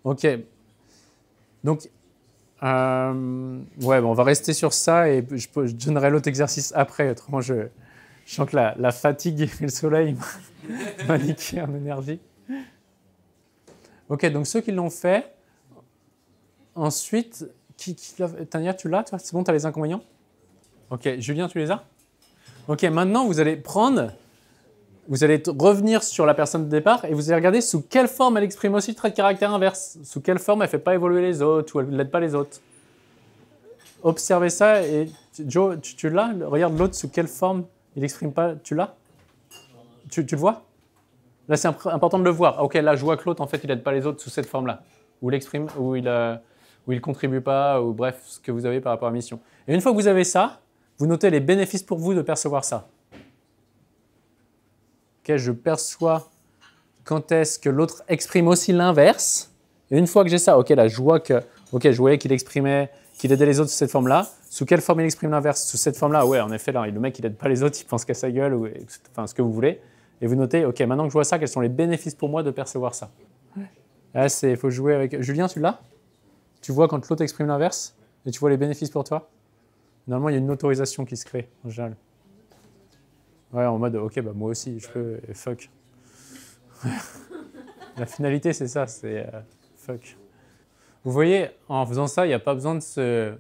A: Ok. Donc, ouais, bon, on va rester sur ça et je donnerai l'autre exercice après. Autrement, je sens que la fatigue et le soleil m'a niqué en énergie. Ok, donc ceux qui l'ont fait. Ensuite, Tania, tu l'as, toi? C'est bon, tu as les inconvénients? Ok, Julien, tu les as? Ok, maintenant, vous allez revenir sur la personne de départ et vous allez regarder sous quelle forme elle exprime aussi le trait de caractère inverse, sous quelle forme elle ne fait pas évoluer les autres ou elle n'aide pas les autres. Observez ça et Joe, tu l'as? Regarde l'autre sous quelle forme il n'exprime pas. Tu l'as? Tu le vois? Là, c'est important de le voir. Ok, là, je vois que l'autre, en fait, il n'aide pas les autres sous cette forme-là, où il exprime, où il ne contribue pas, ou bref, ce que vous avez par rapport à la mission. Et une fois que vous avez ça, vous notez les bénéfices pour vous de percevoir ça. Okay, je perçois quand est-ce que l'autre exprime aussi l'inverse. Et une fois que j'ai ça, ok, là, je vois que, ok, je voyais qu'il exprimait, qu'il aidait les autres sous cette forme-là. Sous quelle forme il exprime l'inverse? Sous cette forme-là, ouais, en effet, là, le mec, il n'aide pas les autres, il pense qu'à sa gueule, ou, enfin, ce que vous voulez. Et vous notez, ok, maintenant que je vois ça, quels sont les bénéfices pour moi de percevoir ça? Là, il faut jouer avec. Julien, tu l'as? Tu vois quand l'autre exprime l'inverse et tu vois les bénéfices pour toi? Normalement, il y a une autorisation qui se crée, en général. Ouais, en mode, ok, bah moi aussi, je peux, et fuck. La finalité, c'est ça, c'est fuck. Vous voyez, en faisant ça, il n'y a pas besoin de se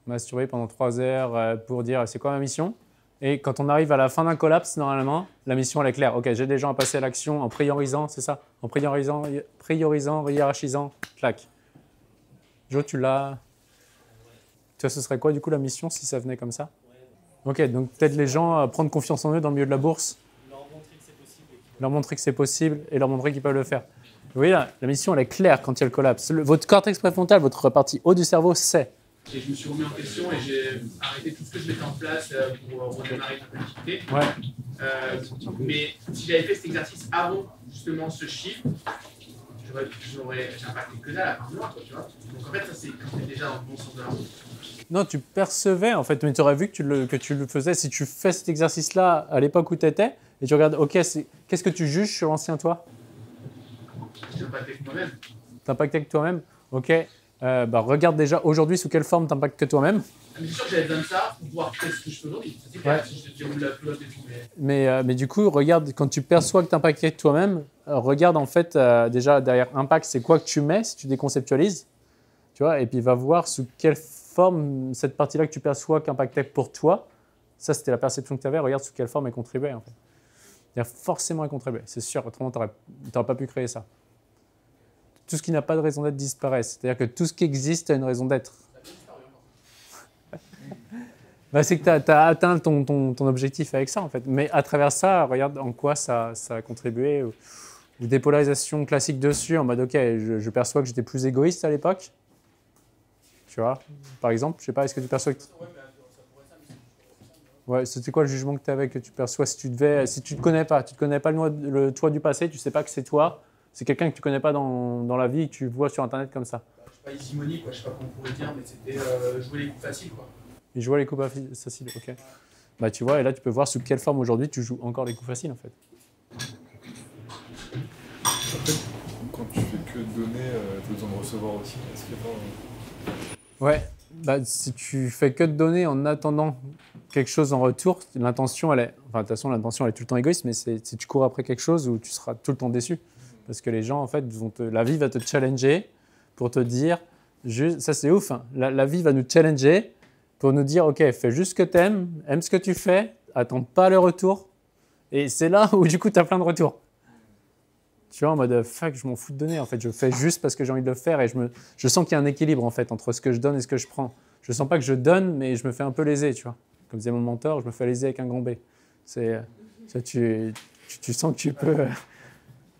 A: masturber pendant 3 heures pour dire c'est quoi ma mission. Et quand on arrive à la fin d'un collapse, normalement, la mission, elle est claire. Ok, j'ai des gens à passer à l'action en priorisant, c'est ça? En priorisant, hiérarchisant, clac. Joe, tu l'as? Tu vois, ce serait quoi, du coup, la mission, si ça venait comme ça? Ok, donc peut-être les gens à prendre confiance en eux dans le milieu de la bourse. Leur montrer que c'est possible et leur montrer qu'ils peuvent le faire. Vous voyez là, la mission elle est claire quand il y a le collapse. Votre cortex préfrontal, votre partie haut du cerveau, sait.
B: Et je me suis remis en question et j'ai arrêté tout ce que je mettais en place pour redémarrer ma productivité.
A: Ouais.
B: Mais si j'avais fait cet exercice avant justement ce chiffre, j'aurais impacté que dalle à part noir, tu vois. Donc en fait, ça c'est quand t'es déjà dans le bon sens de la route.
A: Non, tu percevais en fait, mais tu aurais vu que tu le faisais. Si tu fais cet exercice-là à l'époque où tu étais, et tu regardes, ok, qu'est-ce que tu juges sur l'ancien toi?
B: J'ai impacté que moi-même.
A: T'impactais que toi-même? Ok. Bah, regarde déjà aujourd'hui sous quelle forme t'impactes que toi-même.
B: Mais c'est sûr que j'avais besoin de ça pour pouvoir faire ce que je fais aujourd'hui. C'est clair, si je te déroule la flotte et tout.
A: Mais du coup, regarde, quand tu perçois que t'impactes que toi-même, regarde en fait déjà derrière impact, c'est quoi que tu mets si tu déconceptualises, tu vois, et puis va voir sous quelle forme cette partie-là que tu perçois qu'impactait pour toi. Ça, c'était la perception que tu avais. Regarde sous quelle forme elle contribuait en fait. Il y a forcément à contribuer, c'est sûr. Autrement, tu n'aurais pas pu créer ça. Tout ce qui n'a pas de raison d'être disparaît. C'est-à-dire que tout ce qui existe a une raison d'être. Bah, c'est que tu as atteint ton objectif avec ça, en fait. Mais à travers ça, regarde en quoi ça a contribué. Ou des polarisations classiques dessus, en mode, OK, je perçois que j'étais plus égoïste à l'époque. Tu vois, par exemple, je sais pas, est-ce que tu perçois que... Ouais, c'était quoi le jugement que tu avais, que tu perçois si tu te connais pas le toi du passé, tu sais pas que c'est toi, c'est quelqu'un que tu connais pas dans la vie, que tu vois sur Internet comme ça.
B: Je sais pas, easy quoi, je sais pas comment on pourrait dire, mais c'était jouer les coups faciles, quoi.
A: Et jouer les coups faciles, ok. Bah tu vois, et là tu peux voir sous quelle forme aujourd'hui tu joues encore les coups faciles en fait.
E: En fait, quand tu fais que de donner, tu as besoin de recevoir aussi. Est-ce que
A: Ouais, bah, si tu fais que de donner en attendant quelque chose en retour, l'intention, elle est... Enfin, de toute façon, l'intention, elle est tout le temps égoïste, mais si tu cours après quelque chose où tu seras tout le temps déçu. Parce que les gens, en fait, la vie va te challenger pour te dire... Ça, c'est ouf, hein. La vie va nous challenger pour nous dire, OK, fais juste ce que tu aimes, aime ce que tu fais, attends pas le retour. Et c'est là où, du coup, tu as plein de retours. Tu vois, en mode, fuck, je m'en fous de donner. En fait, je fais juste parce que j'ai envie de le faire et je sens qu'il y a un équilibre, en fait, entre ce que je donne et ce que je prends. Je sens pas que je donne, mais je me fais un peu léser, tu vois. Comme disait mon mentor, je me fais léser avec un grand B. Tu sens que tu peux...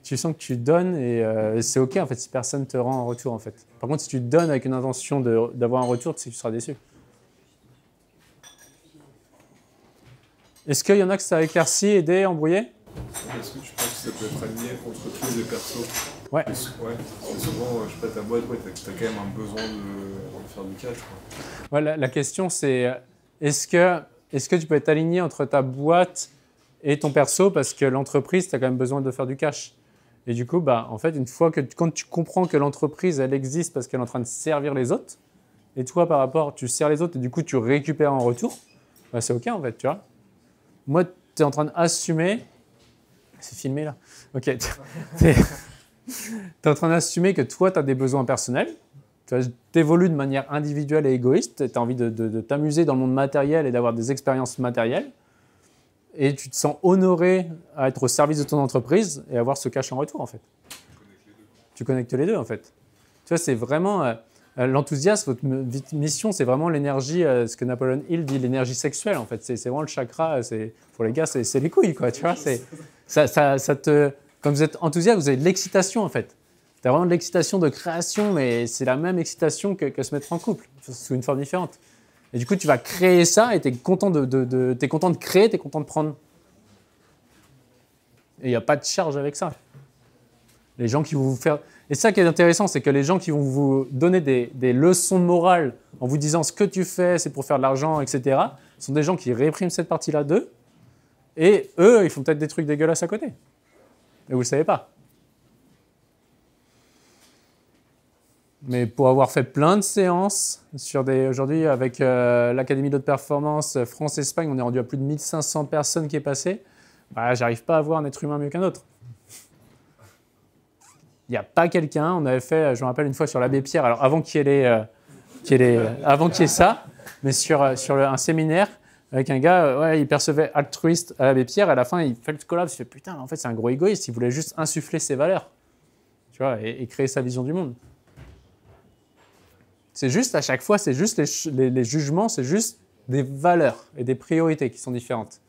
A: Tu sens que tu donnes et c'est OK, en fait, si personne ne te rend en retour, en fait. Par contre, si tu donnes avec une intention d'avoir un retour, tu seras déçu. Est-ce qu'il y en a que ça a éclairci, aidé, embrouillé?
E: Est-ce que tu penses que ça peut être aligné avec entreprise et perso?
A: Ouais.
E: Ouais. C'est souvent, je sais pas, ta boîte, ouais, t'as quand même un besoin de faire du cash, quoi.
A: Ouais, la question, c'est est-ce que tu peux être aligné entre ta boîte et ton perso parce que l'entreprise, tu as quand même besoin de faire du cash. Et du coup, bah, en fait, quand tu comprends que l'entreprise, elle existe parce qu'elle est en train de servir les autres, et toi, par rapport, tu sers les autres et du coup, tu récupères en retour, bah, c'est OK, en fait, tu vois. Moi, tu es en train d'assumer... C'est filmé, là? OK. Tu es en train d'assumer que toi, tu as des besoins personnels. Tu évolues de manière individuelle et égoïste. Tu as envie de t'amuser dans le monde matériel et d'avoir des expériences matérielles. Et tu te sens honoré à être au service de ton entreprise et avoir ce cash en retour, en fait. Tu connectes les deux, en fait. Tu vois, c'est vraiment... l'enthousiasme, votre mission, c'est vraiment l'énergie, ce que Napoleon Hill dit, l'énergie sexuelle, en fait. C'est vraiment le chakra. Pour les gars, c'est les couilles, quoi. Tu vois, quand vous êtes enthousiaste, vous avez de l'excitation, en fait. Tu as vraiment de l'excitation de création, mais c'est la même excitation que se mettre en couple, sous une forme différente. Et du coup, tu vas créer ça et tu es content t'es content de créer, tu es content de prendre. Et il n'y a pas de charge avec ça. Les gens qui vont vous faire... Et ça qui est intéressant, c'est que les gens qui vont vous donner des leçons de morale en vous disant ce que tu fais, c'est pour faire de l'argent, etc., sont des gens qui répriment cette partie-là d'eux. Et eux, ils font peut-être des trucs dégueulasses à côté. Et vous ne le savez pas. Mais pour avoir fait plein de séances, aujourd'hui avec l'Académie de haute performance France-Espagne, on est rendu à plus de 1500 personnes qui est passé, bah, j'arrive pas à voir un être humain mieux qu'un autre. Il n'y a pas quelqu'un, on avait fait, je me rappelle une fois sur l'abbé Pierre, alors avant qu'il y ait ça, mais sur un séminaire avec un gars, ouais, il percevait altruiste à l'abbé Pierre, et à la fin il fait le collapse, il fait putain, en fait c'est un gros égoïste, il voulait juste insuffler ses valeurs, tu vois, et créer sa vision du monde. C'est juste, à chaque fois, c'est juste les jugements, c'est juste des valeurs et des priorités qui sont différentes.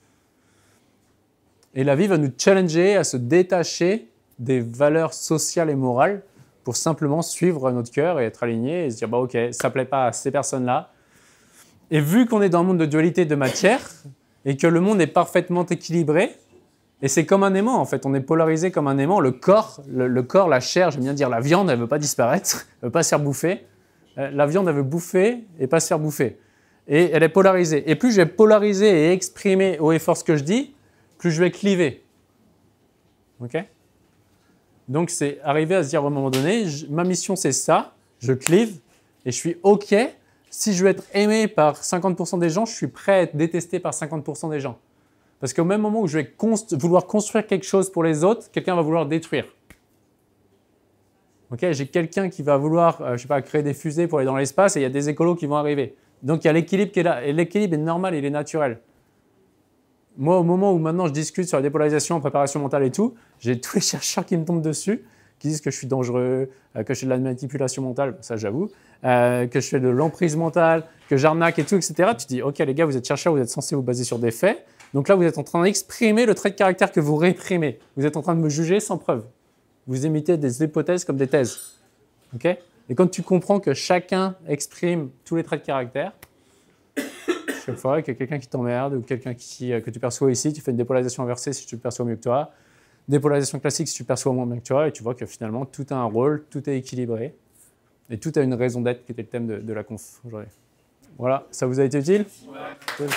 A: Et la vie va nous challenger à se détacher des valeurs sociales et morales pour simplement suivre notre cœur et être aligné et se dire, bah, OK, ça ne plaît pas à ces personnes-là. Et vu qu'on est dans un monde de dualité de matière et que le monde est parfaitement équilibré, et c'est comme un aimant, en fait, on est polarisé comme un aimant, le corps, la chair, j'aime bien dire la viande, elle ne veut pas disparaître, elle ne veut pas se faire bouffer. La viande, elle veut bouffer et pas se faire bouffer. Et elle est polarisée. Et plus je vais polariser et exprimer haut et fort ce que je dis, plus je vais cliver. OK? Donc, c'est arriver à se dire à un moment donné, ma mission, c'est ça, je clive et je suis OK. Si je veux être aimé par 50% des gens, je suis prêt à être détesté par 50% des gens. Parce qu'au même moment où je vais vouloir construire quelque chose pour les autres, quelqu'un va vouloir détruire. Okay, j'ai quelqu'un qui va vouloir, je sais pas, créer des fusées pour aller dans l'espace et il y a des écolos qui vont arriver. Donc il y a l'équilibre qui est là. Et l'équilibre est normal, il est naturel. Moi, au moment où maintenant je discute sur la dépolarisation, préparation mentale et tout, j'ai tous les chercheurs qui me tombent dessus, qui disent que je suis dangereux, que je fais de la manipulation mentale, ça j'avoue, que je fais de l'emprise mentale, que j'arnaque et tout, etc. Tu dis, OK les gars, vous êtes chercheurs, vous êtes censés vous baser sur des faits. Donc là, vous êtes en train d'exprimer le trait de caractère que vous réprimez. Vous êtes en train de me juger sans preuve. Vous imitez des hypothèses comme des thèses. Okay? Et quand tu comprends que chacun exprime tous les traits de caractère, chaque fois qu'il y a quelqu'un qui t'emmerde ou quelqu'un que tu perçois ici, tu fais une dépolarisation inversée si tu le perçois mieux que toi, dépolarisation classique si tu le perçois moins bien que toi, et tu vois que finalement tout a un rôle, tout est équilibré, et tout a une raison d'être qui était le thème de la conf aujourd'hui. Voilà, ça vous a été utile? Ouais.